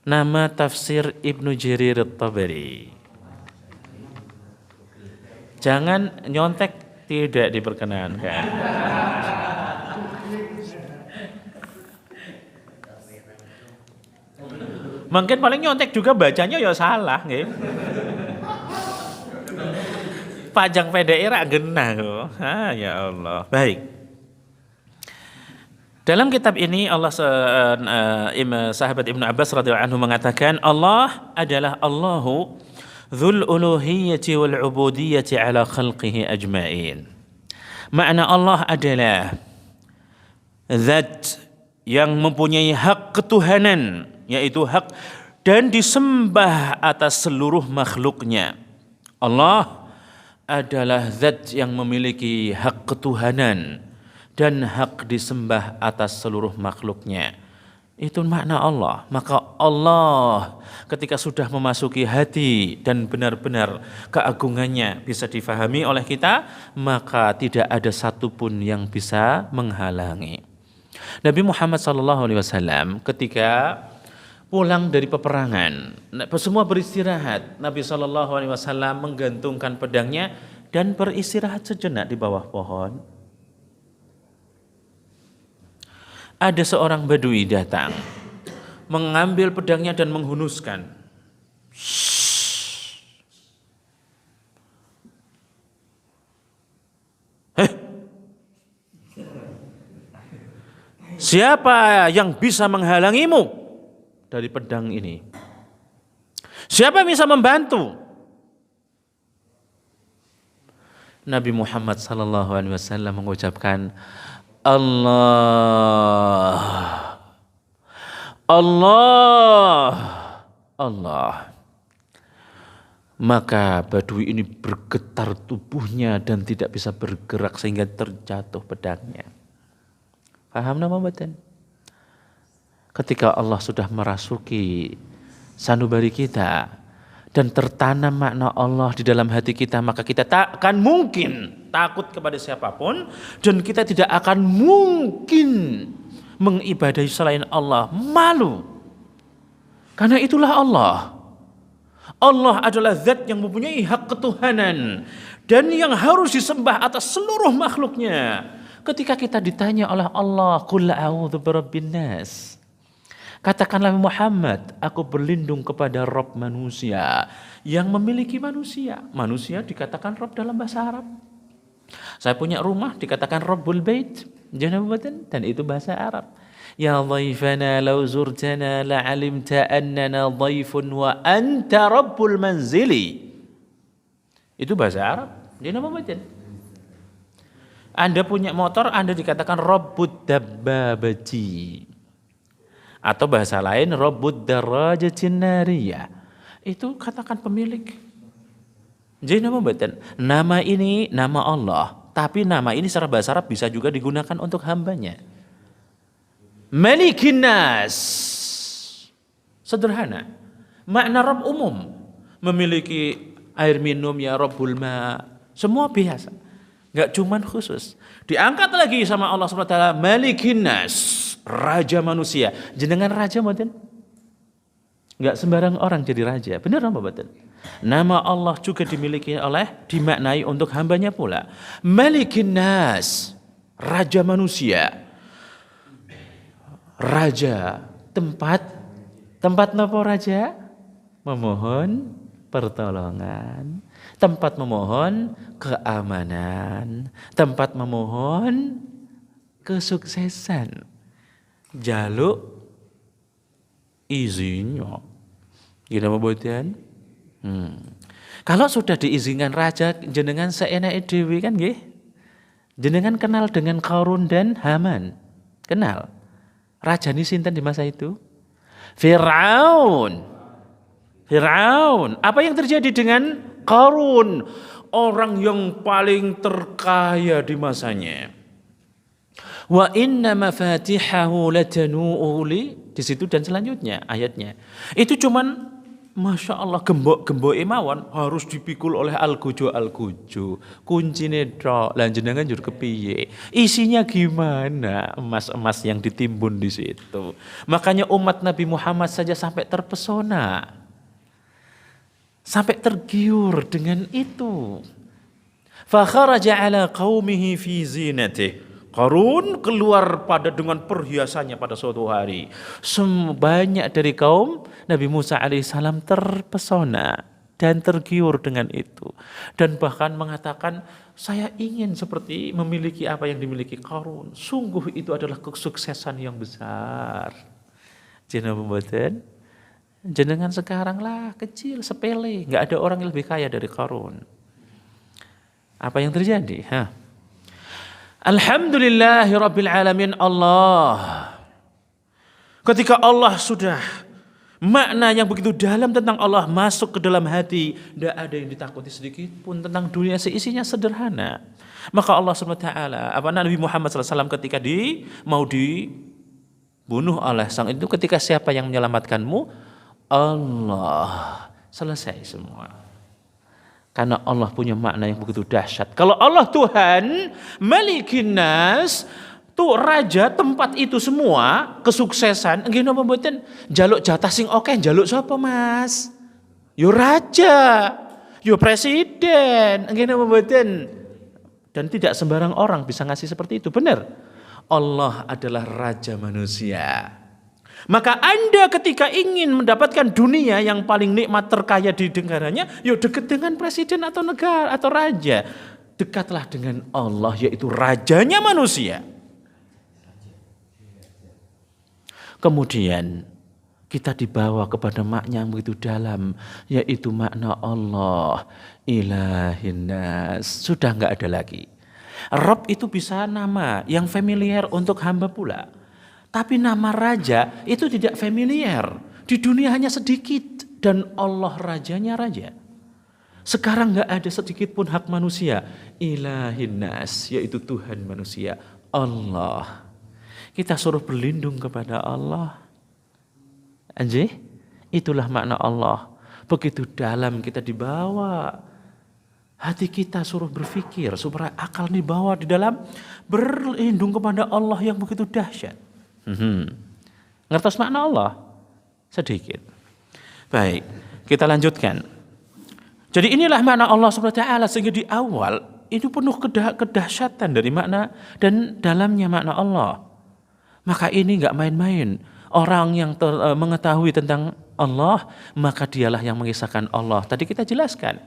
Nama tafsir Ibnu Jarir At-Tabari. Jangan nyontek, tidak diperkenankan. Mungkin paling nyontek juga bacanya ya salah, nggih. Panjang pendek ra genah kok. Ya Allah. Baik. Dalam kitab ini Allah sahabat Ibnu Abbas radhiyallahu anhu mengatakan Allah adalah Allahu dzul uluhiyyati wal ubudiyyati ala khalqihi ajma'in. Makna Allah adalah zat yang mempunyai hak ketuhanan, yaitu hak dan disembah atas seluruh makhluknya. Allah adalah zat yang memiliki hak ketuhanan dan hak disembah atas seluruh makhluknya. Itu makna Allah. Maka Allah ketika sudah memasuki hati dan benar-benar keagungannya bisa difahami oleh kita, maka tidak ada satupun yang bisa menghalangi. Nabi Muhammad SAW ketika pulang dari peperangan, semua beristirahat. Nabi SAW menggantungkan pedangnya dan beristirahat sejenak di bawah pohon. Ada seorang badui datang, mengambil pedangnya dan menghunuskan. Siapa yang bisa menghalangimu dari pedang ini? Siapa yang bisa membantu? Nabi Muhammad SAW mengucapkan, Allah, Allah, Allah. Maka badui ini bergetar tubuhnya dan tidak bisa bergerak sehingga terjatuh pedangnya. Paham nama batin? Ketika Allah sudah merasuki sanubari kita dan tertanam makna Allah di dalam hati kita, maka kita tak akan mungkin takut kepada siapapun dan kita tidak akan mungkin mengibadahi selain Allah, malu. Karena itulah Allah. Allah adalah zat yang mempunyai hak ketuhanan dan yang harus disembah atas seluruh makhluknya. Ketika kita ditanya oleh Allah, qul a'udzu birabbin nas, katakanlah Muhammad, aku berlindung kepada Rabb manusia yang memiliki manusia. Manusia dikatakan Rabb dalam bahasa Arab. Saya punya rumah dikatakan Rabbul Bait, dan itu bahasa Arab. Ya dhaifana law zurtana la'alimta annana dhaifun wa anta rabbul manzili. Itu bahasa Arab. Anda punya motor, Anda dikatakan Rabbud dabbabati. Atau bahasa lain Rabbud darajatin nariyah. Itu katakan pemilik. Jadi nama ini nama Allah, tapi nama ini secara bahasa Arab bisa juga digunakan untuk hambanya. Malikin nas. Sederhana. Makna Rabb umum. Memiliki air minum, ya Rabbul ma. Semua biasa. Enggak cuman khusus. Diangkat lagi sama Allah SWT, Malikin nas, raja manusia. Jenengan raja mboten? Enggak sembarang orang jadi raja. Benar apa mboten? Nama Allah juga dimaknai untuk hambanya pula. Malikin nas, raja manusia. Raja, tempat napa raja? Memohon pertolongan, tempat memohon keamanan, tempat memohon kesuksesan. Jaluk izinnya. Gini apa buatan? Kalau sudah diizinkan raja, jenengan seenake dhewe kan nggih? Jenengan kenal dengan Qarun dan Haman? Kenal? Raja ini sinten di masa itu? Fir'aun. Apa yang terjadi dengan Qarun? Orang yang paling terkaya di masanya. Wa inna mafatihahu latanu'u di situ dan selanjutnya ayatnya. Itu cuman Masya Allah, gembok mawon harus dipikul oleh al-gojo. Kuncine tok, lan jenengan njur kepiye? Isinya gimana? Emas-emas yang ditimbun di situ. Makanya umat Nabi Muhammad saja sampai terpesona. Sampai tergiur dengan itu. Fa kharaja ala qaumihi fi zinatihi. Qarun keluar dengan perhiasannya pada suatu hari. Banyak dari kaum Nabi Musa alaihissalam terpesona dan tergiur dengan itu. Dan bahkan mengatakan, saya ingin seperti memiliki apa yang dimiliki Qarun. Sungguh itu adalah kesuksesan yang besar. Jenengan sekarang lah kecil, sepele. Gak ada orang yang lebih kaya dari Qarun. Apa yang terjadi? Alhamdulillahi Rabbil Alamin. Allah, ketika Allah sudah makna yang begitu dalam tentang Allah masuk ke dalam hati, tidak ada yang ditakuti sedikit pun tentang dunia, seisinya sederhana. Maka Allah SWT, Nabi Muhammad SAW ketika mau dibunuh oleh sang itu, ketika siapa yang menyelamatkanmu? Allah. Selesai semua. Karena Allah punya makna yang begitu dahsyat. Kalau Allah Tuhan, Malikin nas, Tuh raja tempat itu semua kesuksesan nggih napa mboten njaluk jatah sing akeh njaluk sapa Mas? Yo raja, yo presiden, nggih napa mboten? Dan tidak sembarang orang bisa ngasih seperti itu, benar? Allah adalah raja manusia. Maka Anda ketika ingin mendapatkan dunia yang paling nikmat terkaya di negaranya, yuk dekat dengan presiden atau negara atau raja. Dekatlah dengan Allah yaitu rajanya manusia. Kemudian kita dibawa kepada makna yang begitu dalam, yaitu makna Allah, ilahin nas. Sudah enggak ada lagi. Rob itu bisa nama yang familiar untuk hamba pula. Tapi nama raja itu tidak familiar. Di dunia hanya sedikit. Dan Allah rajanya raja. Sekarang gak ada sedikit pun hak manusia. Ilahin nas, yaitu Tuhan manusia. Allah. Kita suruh berlindung kepada Allah. Anjih, itulah makna Allah. Begitu dalam kita dibawa. Hati kita suruh berpikir. Supaya akal dibawa di dalam. Berlindung kepada Allah yang begitu dahsyat. Ngertos makna Allah? Sedikit. Baik, kita lanjutkan. Jadi inilah makna Allah SWT sehingga di awal itu penuh kedahsyatan dari makna dan dalamnya makna Allah. Maka ini gak main-main. Orang yang mengetahui tentang Allah, maka dialah yang mengisahkan Allah. Tadi kita jelaskan.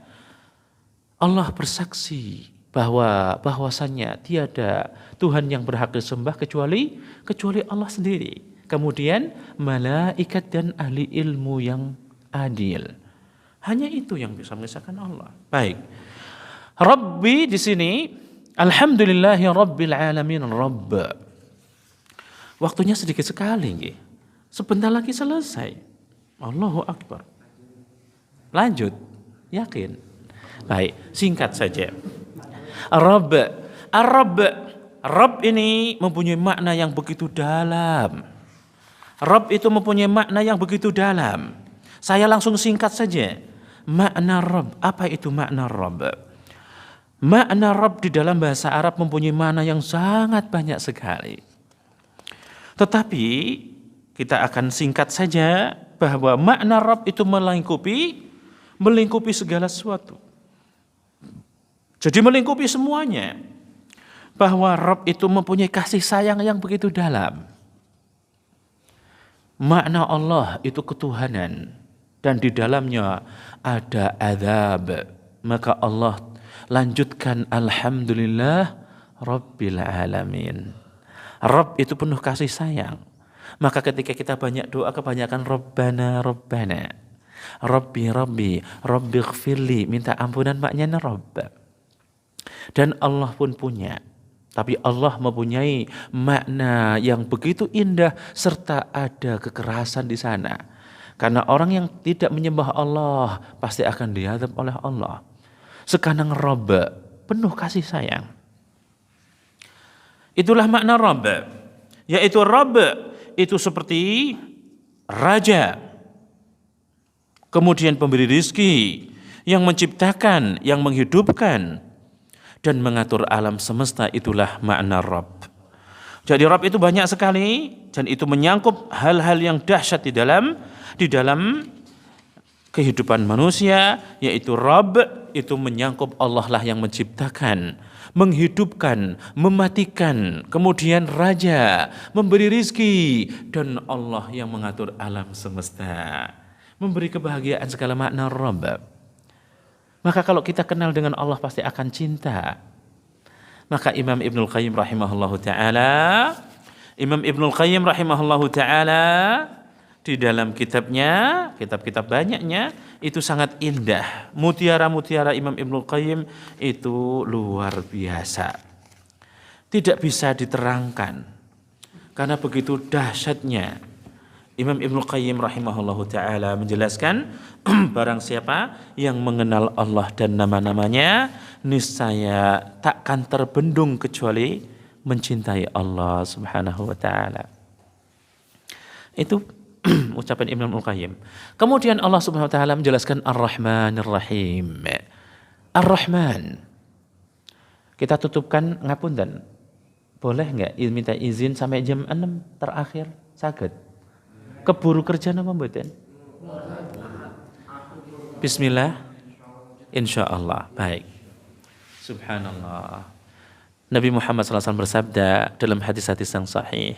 Allah bersaksi bahwasannya tiada Tuhan yang berhak disembah kecuali Allah sendiri. Kemudian malaikat dan ahli ilmu yang adil. Hanya itu yang bisa mengisahkan Allah. Baik. Rabbi di sini alhamdulillahi rabbil alamin rabb. Waktunya sedikit sekali nggih. Sebentar lagi selesai. Allahu akbar. Lanjut. Yakin? Baik, singkat saja. Rabb. Rabb ini mempunyai makna yang begitu dalam. Rabb itu mempunyai makna yang begitu dalam. Saya langsung singkat saja. Makna Rabb. Apa itu makna Rabb? Makna Rabb di dalam bahasa Arab mempunyai makna yang sangat banyak sekali. Tetapi kita akan singkat saja bahwa makna Rabb itu melingkupi segala sesuatu. Jadi melingkupi semuanya. Bahwa Rabb itu mempunyai kasih sayang yang begitu dalam. Makna Allah itu ketuhanan. Dan di dalamnya ada azab. Maka Allah lanjutkan alhamdulillah rabbil alamin. Rabb itu penuh kasih sayang. Maka ketika kita banyak doa kebanyakan Rabbana Rabbana. Rabbi Rabbi Rabbi gfirli. Minta ampunan maknanya Rabb. Dan Allah pun punya. Tapi Allah mempunyai makna yang begitu indah serta ada kekerasan di sana. Karena orang yang tidak menyembah Allah pasti akan diazab oleh Allah. Sekarang Rabb penuh kasih sayang. Itulah makna Rabb. Yaitu Rabb itu seperti raja. Kemudian pemberi rizki yang menciptakan, yang menghidupkan dan mengatur alam semesta, itulah makna Rabb. Jadi Rabb itu banyak sekali dan itu menyangkup hal-hal yang dahsyat di dalam kehidupan manusia, yaitu Rabb itu menyangkup Allah lah yang menciptakan, menghidupkan, mematikan, kemudian raja, memberi rizki, dan Allah yang mengatur alam semesta, memberi kebahagiaan segala makna Rabb. Maka kalau kita kenal dengan Allah pasti akan cinta. Maka Imam Ibnul Qayyim rahimahullahu ta'ala di dalam kitabnya, kitab-kitab banyaknya itu sangat indah. Mutiara-mutiara Imam Ibnul Qayyim itu luar biasa. Tidak bisa diterangkan. Karena begitu dahsyatnya. Imam Ibnul Qayyim rahimahullahu ta'ala menjelaskan barang siapa yang mengenal Allah dan nama-namanya niscaya takkan terbendung kecuali mencintai Allah subhanahu wa ta'ala. Itu ucapan Ibnul Qayyim. Kemudian Allah subhanahu wa ta'ala menjelaskan Ar-Rahmanir Rahim. Ar-Rahman. Kita tutupkan ngapunten. Boleh nggak minta izin sampai jam 6 terakhir? Saged. Keburu kerja napa mboten? Bismillah. Insyaallah. Baik. Subhanallah. Nabi Muhammad SAW bersabda dalam hadis-hadis yang sahih,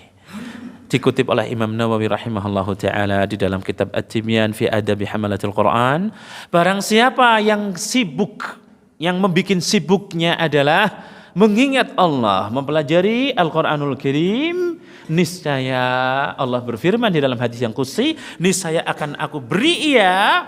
dikutip oleh Imam Nawawi rahimahullahu taala di dalam kitab At-Tibyan fi Adabi Hamalatil Quran, barang siapa yang sibuk, yang membikin sibuknya adalah mengingat Allah, mempelajari Al-Qur'anul Karim, niscaya Allah berfirman di dalam hadis yang qudsi, niscaya akan aku beri ia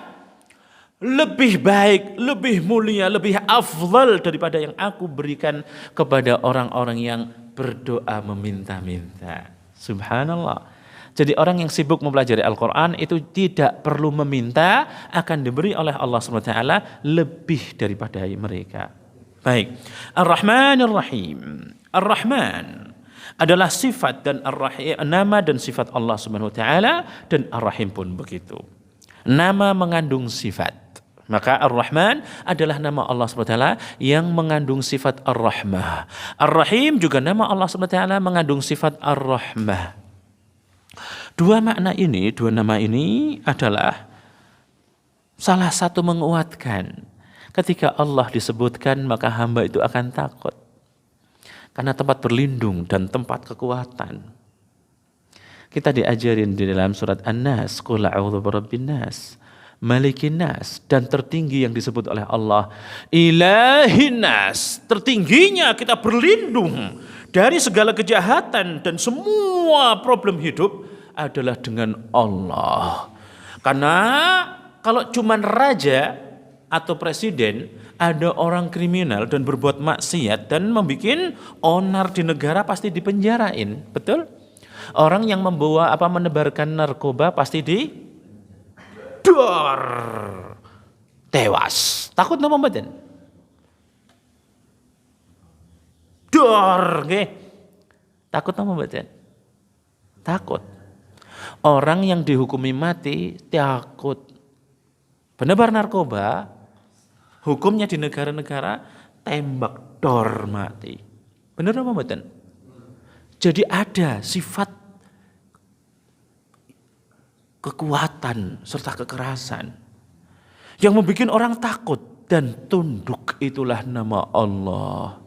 lebih baik, lebih mulia, lebih afdal daripada yang aku berikan kepada orang-orang yang berdoa meminta-minta. Subhanallah. Jadi orang yang sibuk mempelajari Al-Quran itu tidak perlu meminta, akan diberi oleh Allah SWT lebih daripada mereka. Baik. Ar-Rahman Ar-Rahim. Ar-Rahman adalah sifat dan Ar-Rahim, nama dan sifat Allah SWT, dan Ar-Rahim pun begitu. Nama mengandung sifat. Maka Ar-Rahman adalah nama Allah SWT yang mengandung sifat Ar-Rahmah. Ar-Rahim juga nama Allah SWT mengandung sifat Ar-Rahmah. Dua nama ini adalah salah satu menguatkan. Ketika Allah disebutkan, maka hamba itu akan takut. Karena tempat berlindung dan tempat kekuatan. Kita diajarin di dalam surat An-Nas, Qul a'udzu birabbin nas, Malikin nas, dan tertinggi yang disebut oleh Allah Ilahin nas, tertingginya kita berlindung dari segala kejahatan dan semua problem hidup adalah dengan Allah. Karena kalau cuman raja atau presiden, ada orang kriminal dan berbuat maksiat dan membuat onar di negara, pasti dipenjarain, betul? Orang yang menebarkan narkoba pasti tewas. Takut napa mboten? Nggih. Takut napa mboten? Takut. Orang yang dihukumi mati takut. Penebar narkoba hukumnya di negara-negara tembak dor mati. Bener apa mboten? Jadi ada sifat kekuatan serta kekerasan yang membuat orang takut dan tunduk, itulah nama Allah.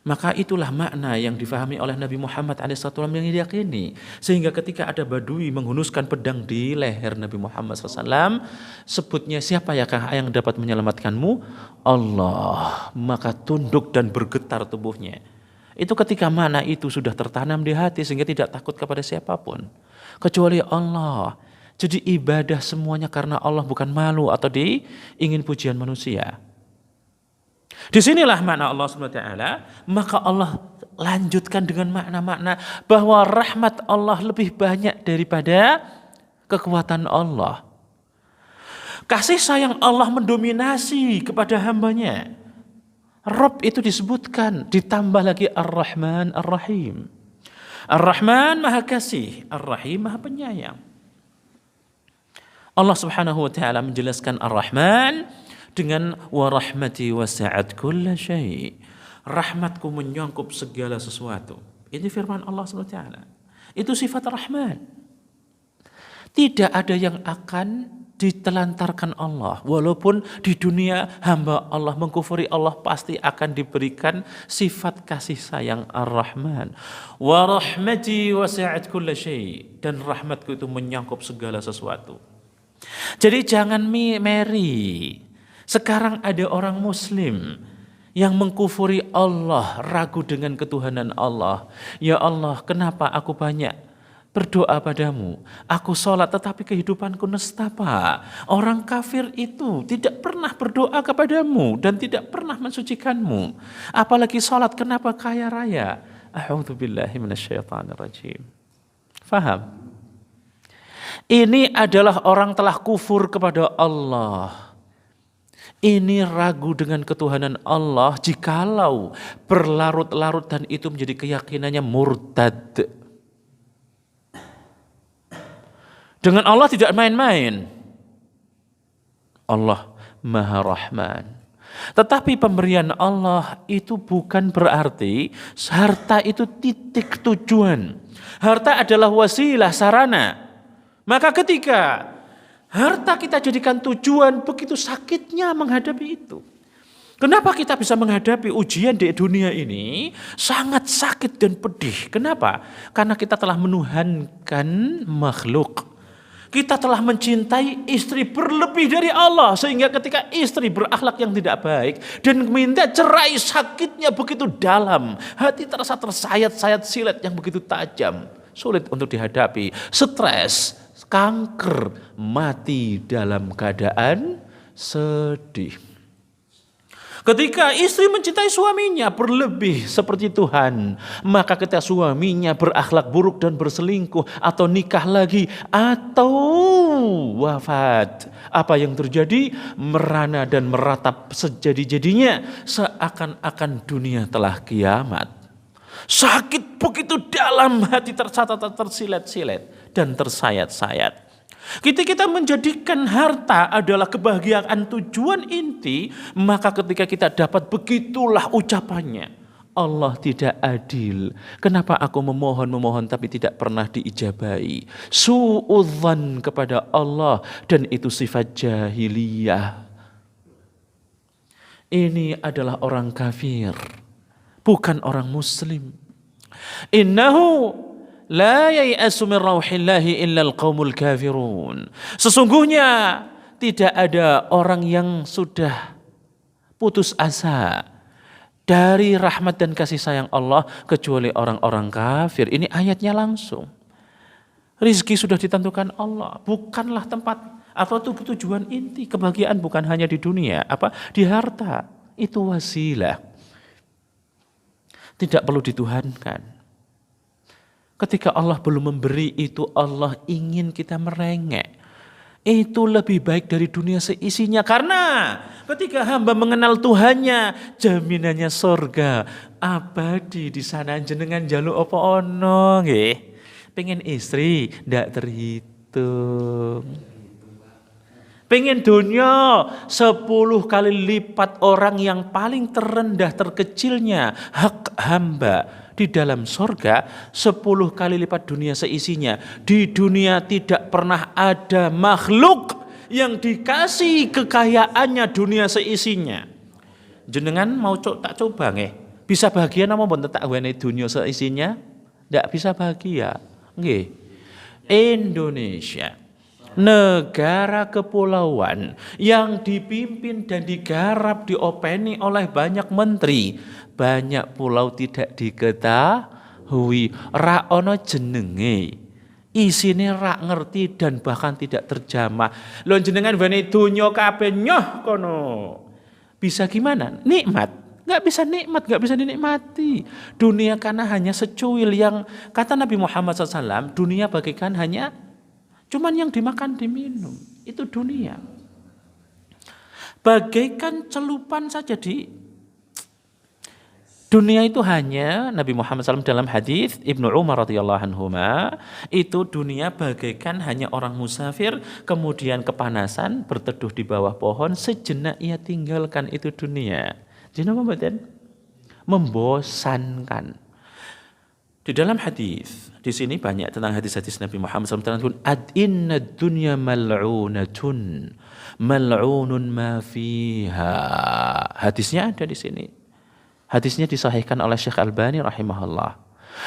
Maka itulah makna yang difahami oleh Nabi Muhammad SAW yang diyakini. Sehingga ketika ada badui menghunuskan pedang di leher Nabi Muhammad SAW, sebutnya siapa yang dapat menyelamatkanmu? Allah. Maka tunduk dan bergetar tubuhnya. Itu ketika mana itu sudah tertanam di hati sehingga tidak takut kepada siapapun kecuali Allah. Jadi ibadah semuanya karena Allah, bukan malu atau ingin pujian manusia. Disinilah makna Allah SWT. Maka Allah lanjutkan dengan makna-makna bahwa rahmat Allah lebih banyak daripada kekuatan Allah. Kasih sayang Allah mendominasi kepada hambanya. Rabb itu disebutkan, ditambah lagi Ar-Rahman Ar-Rahim. Ar-Rahman maha kasih, Ar-Rahim maha penyayang. Allah Subhanahu wa taala menjelaskan Ar-Rahman dengan wa rahmati wasi'at kulla syai'. Rahmatku menyangkup segala sesuatu. Ini firman Allah Subhanahu wa taala. Itu sifat Rahman. Tidak ada yang akan ditelantarkan Allah. Walaupun di dunia hamba Allah mengkufuri Allah, pasti akan diberikan sifat kasih sayang Ar-Rahman. Wa rahmati wasi'at kulla syai', dan rahmatku itu menyangkup segala sesuatu. Jadi jangan meri. Sekarang ada orang muslim yang mengkufuri Allah, ragu dengan ketuhanan Allah. Ya Allah, kenapa aku banyak berdoa padamu? Aku sholat tetapi kehidupanku nestapa. Orang kafir itu tidak pernah berdoa kepadamu dan tidak pernah mensucikanmu. Apalagi sholat, kenapa kaya raya? A'udzubillahi minasyaitonirrajim. Faham? Ini adalah orang telah kufur kepada Allah. Ini ragu dengan ketuhanan Allah jikalau berlarut-larut dan itu menjadi keyakinannya murtad. Dengan Allah tidak main-main. Allah Maha Rahman, Tetapi pemberian Allah itu bukan berarti harta itu titik tujuan. Harta adalah wasilah, sarana. Maka ketika harta kita jadikan tujuan, begitu sakitnya menghadapi itu. Kenapa kita bisa menghadapi ujian di dunia ini sangat sakit dan pedih? Kenapa? Karena kita telah menuhankan makhluk. Kita telah mencintai istri berlebih dari Allah. Sehingga ketika istri berakhlak yang tidak baik dan minta cerai, sakitnya begitu dalam. Hati terasa tersayat-sayat silet yang begitu tajam. Sulit untuk dihadapi. Stres, kanker, mati dalam keadaan sedih. Ketika istri mencintai suaminya berlebih seperti Tuhan, maka ketika suaminya berakhlak buruk dan berselingkuh atau nikah lagi atau wafat, apa yang terjadi? Merana dan meratap sejadi-jadinya seakan-akan dunia telah kiamat. Sakit begitu dalam, hati tersilet-silet dan tersayat-sayat. Ketika kita menjadikan harta adalah kebahagiaan tujuan inti, maka ketika kita dapat begitulah ucapannya. Allah tidak adil. Kenapa aku memohon tapi tidak pernah diijabahi? Su'udzan kepada Allah, dan itu sifat jahiliyah. Ini adalah orang kafir, bukan orang muslim. Innahu la yai'asu min rauhillahi illa al-qaumul kafirun. Sesungguhnya tidak ada orang yang sudah putus asa dari rahmat dan kasih sayang Allah kecuali orang-orang kafir. Ini ayatnya langsung. Rizki sudah ditentukan Allah, bukanlah tempat atau tujuan inti. Kebahagiaan bukan hanya di dunia, di harta. Itu wasilah. Tidak perlu dituhankan. Ketika Allah belum memberi itu, Allah ingin kita merengek. Itu lebih baik dari dunia seisinya. Karena ketika hamba mengenal Tuhannya, jaminannya surga abadi di sana. Jenengan jaluk apa ono nggih? Pengen istri ndak terhitung. Pengen dunia 10 kali lipat orang yang paling terendah terkecilnya hak hamba di dalam sorga 10 kali lipat dunia seisinya. Di dunia tidak pernah ada makhluk yang dikasih kekayaannya dunia seisinya. Jenengan mau tak coba nggih? Bisa bahagia nama mboten tak wene dunia seisinya? Ndak bisa bahagia. Nggih. Indonesia, negara kepulauan yang dipimpin dan digarap diopeni oleh banyak menteri. Banyak pulau tidak diketahui, ra ono jenenge, isine ra ngerti dan bahkan tidak terjamah. Lho jenengan wene donya kabeh nyoh kono. Bisa gimana? Nikmat. Nggak bisa nikmat, nggak bisa dinikmati. Dunia karena hanya secuil yang kata Nabi Muhammad SAW, dunia bagaikan hanya cuman yang dimakan diminum. Itu dunia. Bagaikan celupan saja di dunia itu hanya Nabi Muhammad SAW dalam hadis Ibnu Umar radhiyallahu anhuma, itu dunia bagaikan hanya orang musafir kemudian kepanasan berteduh di bawah pohon, sejenak ia tinggalkan itu dunia. Jadi apa mboten? Membosankan. Di dalam hadis di sini banyak tentang hadis-hadis Nabi Muhammad SAW. Inna dunya mal'unatun mal'unun ma fiha. Hadisnya ada di sini. Hadisnya disahihkan oleh Syekh Albani rahimahullah.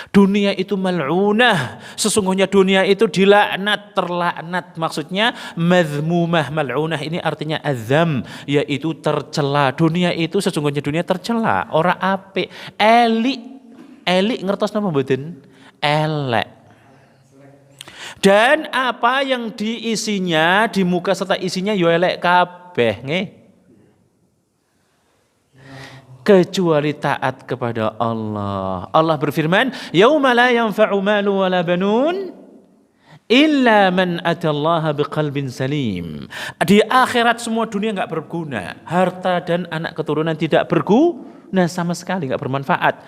Dunia itu mal'unah. Sesungguhnya dunia itu dilaknat, terlaknat. Maksudnya madhmumah, mal'unah ini artinya azam, yaitu tercela. Dunia itu sesungguhnya dunia tercela. Ora apik, elik ngertos napa mboten? Elek. Dan apa yang diisinya, di muka serta isinya yo elek kabeh nggih. Kecuali taat kepada Allah. Allah berfirman, "Yauma la yanfa'u malu wala banun illa man atallaha biqalbin salim." Di akhirat semua dunia enggak berguna. Harta dan anak keturunan tidak berguna sama sekali, enggak bermanfaat.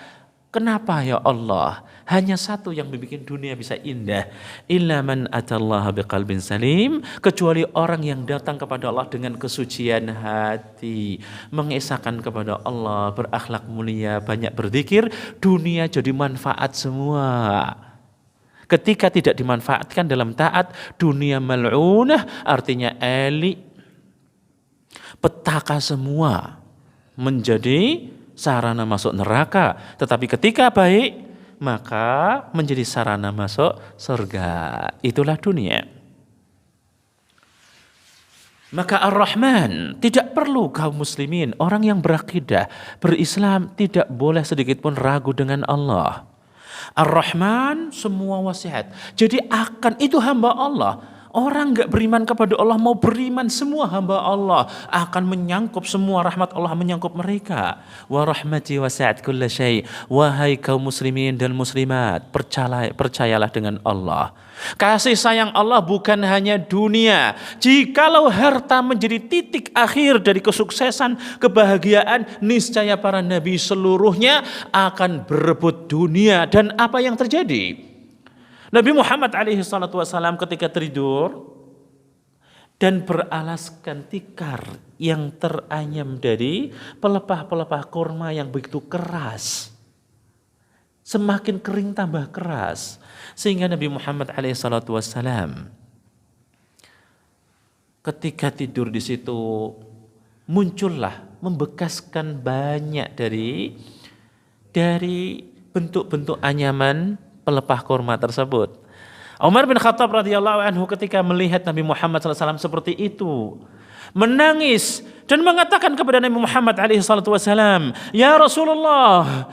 Kenapa ya Allah? Hanya satu yang membuat dunia bisa indah. Illa man atallaha biqalbin salim. Kecuali orang yang datang kepada Allah dengan kesucian hati. Mengesahkan kepada Allah, berakhlak mulia, banyak berzikir. Dunia jadi manfaat semua. Ketika tidak dimanfaatkan dalam taat, dunia mal'unah, artinya elik, petaka semua. Menjadi sarana masuk neraka. Tetapi ketika baik, maka menjadi sarana masuk surga. Itulah dunia. Maka Ar-Rahman, tidak perlu kaum muslimin, orang yang berakidah, berislam, tidak boleh sedikit pun ragu dengan Allah. Ar-Rahman semua wasiat. Jadi itu hamba Allah. Orang gak beriman kepada Allah mau beriman, semua hamba Allah akan menyangkup, semua rahmat Allah menyangkup mereka. Wa rahmati wasi'at kulla syai'. Wahai kaum muslimin dan muslimat, percayalah dengan Allah. Kasih sayang Allah bukan hanya dunia. Jikalau harta menjadi titik akhir dari kesuksesan, kebahagiaan, niscaya para nabi seluruhnya akan berebut dunia. Dan apa yang terjadi? Nabi Muhammad SAW ketika tidur dan beralaskan tikar yang teranyam dari pelepah-pelepah kurma yang begitu keras. Semakin kering tambah keras. Sehingga Nabi Muhammad SAW ketika tidur di situ muncullah, membekaskan banyak dari bentuk-bentuk anyaman pelepah kurma tersebut. Umar bin Khattab radhiyallahu anhu ketika melihat Nabi Muhammad SAW seperti itu, menangis dan mengatakan kepada Nabi Muhammad SAW, Ya Rasulullah,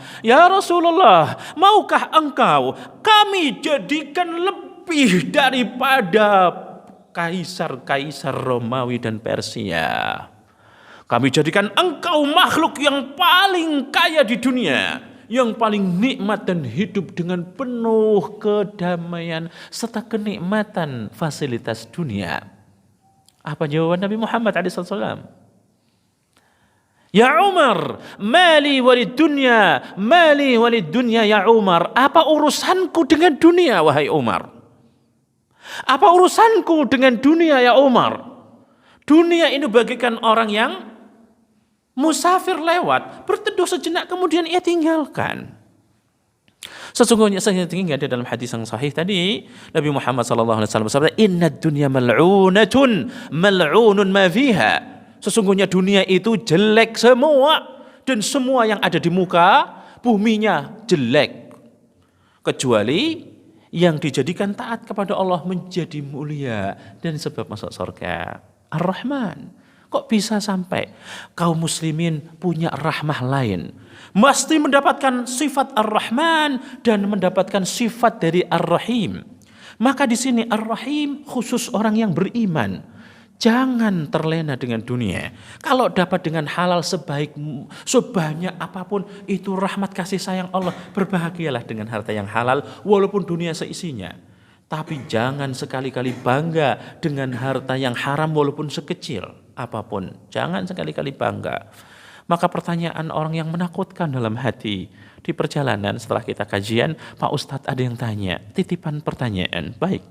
maukah engkau kami jadikan lebih daripada kaisar-kaisar Romawi dan Persia? Kami jadikan engkau makhluk yang paling kaya di dunia, yang paling nikmat dan hidup dengan penuh kedamaian serta kenikmatan fasilitas dunia. Apa jawaban Nabi Muhammad SAW? Ya Umar, mali walid dunya ya Umar. Apa urusanku dengan dunia wahai Umar? Apa urusanku dengan dunia ya Umar? Dunia ini bagikan orang yang musafir lewat, berteduh sejenak kemudian ia tinggalkan. Sesungguhnya ada dalam hadis yang sahih tadi, Nabi Muhammad SAW bersabda, Inna dunya mal'unatun ma fiha. Sesungguhnya dunia itu jelek semua, dan semua yang ada di muka buminya jelek, kecuali yang dijadikan taat kepada Allah menjadi mulia dan sebab masuk surga. Ar-Rahman. Kok bisa sampai kaum muslimin punya rahmah lain? Mesti mendapatkan sifat Ar-Rahman dan mendapatkan sifat dari Ar-Rahim. Maka di sini Ar-Rahim khusus orang yang beriman. Jangan terlena dengan dunia. Kalau dapat dengan halal sebanyak apapun, itu rahmat kasih sayang Allah. Berbahagialah dengan harta yang halal walaupun dunia seisinya. Tapi jangan sekali-kali bangga dengan harta yang haram walaupun sekecil apapun. Jangan sekali-kali bangga. Maka pertanyaan orang yang menakutkan dalam hati di perjalanan setelah kita kajian, Pak Ustadz ada yang tanya, titipan pertanyaan. Baik,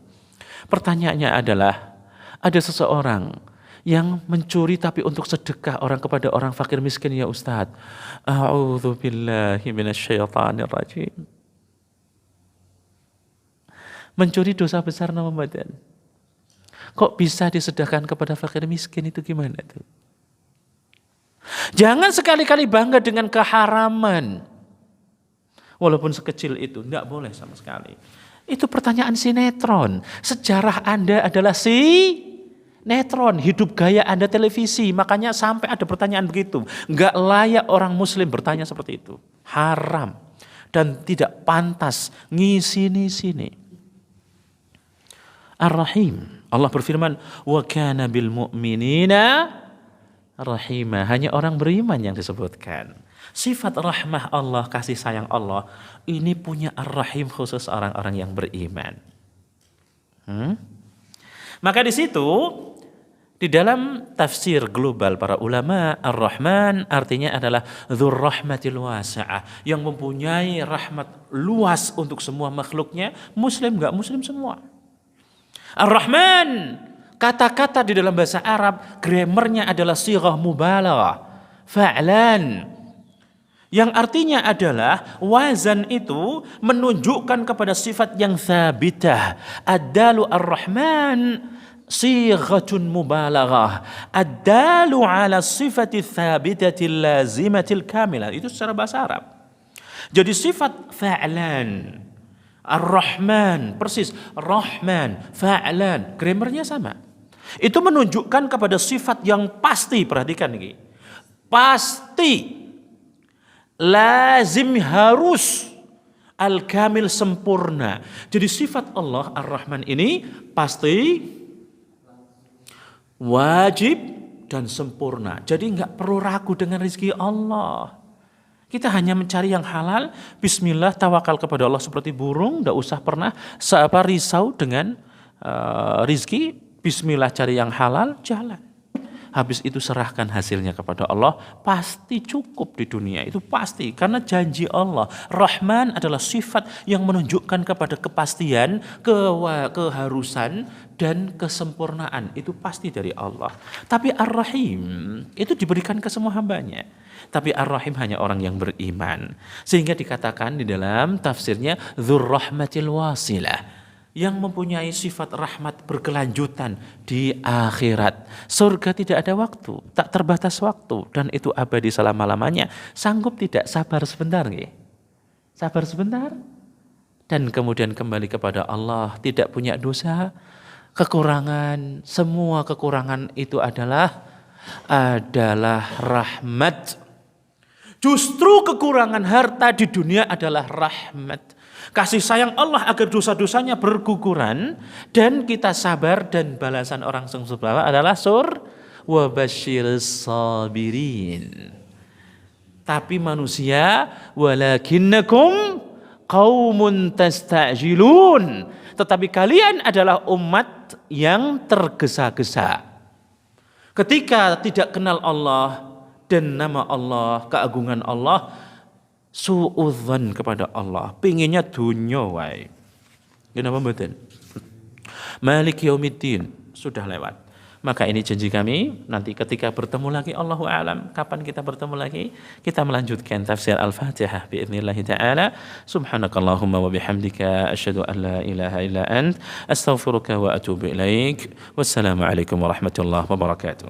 pertanyaannya adalah, ada seseorang yang mencuri tapi untuk sedekah orang kepada orang fakir miskin ya Ustadz. A'udzubillahi minasyaitonirrajim. Mencuri dosa besar nama badan. Kok bisa disedekahkan kepada fakir miskin, itu gimana tuh? Jangan sekali-kali bangga dengan keharaman. Walaupun sekecil itu, enggak boleh sama sekali. Itu pertanyaan sinetron. Sejarah Anda adalah sinetron, hidup gaya Anda televisi. Makanya sampai ada pertanyaan begitu. Enggak layak orang muslim bertanya seperti itu. Haram. Dan tidak pantas ngisi-sini. Ar-Rahim. Allah berfirman, wa kana bil mu'minina rahimah. Hanya orang beriman yang disebutkan. Sifat rahmah Allah, kasih sayang Allah, ini punya Ar-Rahim khusus orang-orang yang beriman. Maka di situ Di dalam tafsir global para ulama, Ar-Rahman artinya adalah Dzur Rahmatil Wasi'ah, yang mempunyai rahmat luas untuk semua makhluknya, muslim enggak muslim semua. Ar-Rahman, kata-kata di dalam bahasa Arab, grammarnya adalah sighah mubalaghah, fa'lan. Yang artinya adalah wazan itu menunjukkan kepada sifat yang thabitah. Ad-dalu Ar-Rahman sighatun mubalaghah. Ad-dalu ala sifati thabitatil lazimatil kamilah. Itu secara bahasa Arab. Jadi sifat fa'lan, Ar-Rahman, persis Rahman, fa'lan, grammarnya sama. Itu menunjukkan kepada sifat yang pasti, perhatikan ini. Pasti, lazim, harus, al-kamil, sempurna. Jadi sifat Allah Ar-Rahman ini pasti, wajib, dan sempurna. Jadi nggak perlu ragu dengan rezeki Allah. Kita hanya mencari yang halal, bismillah, tawakal kepada Allah seperti burung, nggak usah pernah risau dengan rezeki, bismillah cari yang halal, jalan. Habis itu serahkan hasilnya kepada Allah, pasti cukup di dunia, itu pasti. Karena janji Allah, Rahman adalah sifat yang menunjukkan kepada kepastian, keharusan, dan kesempurnaan. Itu pasti dari Allah. Tapi Ar-Rahim itu diberikan ke semua hambanya. Tapi Ar-Rahim hanya orang yang beriman. Sehingga dikatakan di dalam tafsirnya, Dzur Rahmatil Wasilah, yang mempunyai sifat rahmat berkelanjutan di akhirat. Surga tidak ada waktu, tak terbatas waktu, dan itu abadi selama-lamanya. Sanggup tidak sabar sebentar? Sabar sebentar, dan kemudian kembali kepada Allah, tidak punya dosa, kekurangan, semua kekurangan itu adalah rahmat. Justru kekurangan harta di dunia adalah rahmat. Kasih sayang Allah agar dosa-dosanya berguguran dan kita sabar, dan balasan orang sungsubala adalah wa basyiris sabirin. Tapi manusia, walakinnakum qaumun tasta'jilun. Tetapi kalian adalah umat yang tergesa-gesa. Ketika tidak kenal Allah dan nama Allah, keagungan Allah, suudzon kepada Allah, pinginnya dunya wae. Kenapa mboten? Malik Yaumiddin sudah lewat. Maka ini janji kami, nanti ketika bertemu lagi, Allahu a'lam kapan kita bertemu lagi, kita melanjutkan tafsir Al-Fatihah biidznillah taala. Subhanakallahumma wa bihamdika asyhadu an la ilaha illa ant astaghfiruka wa atubu ilaik. Wassalamu alaikum warahmatullahi wabarakatuh.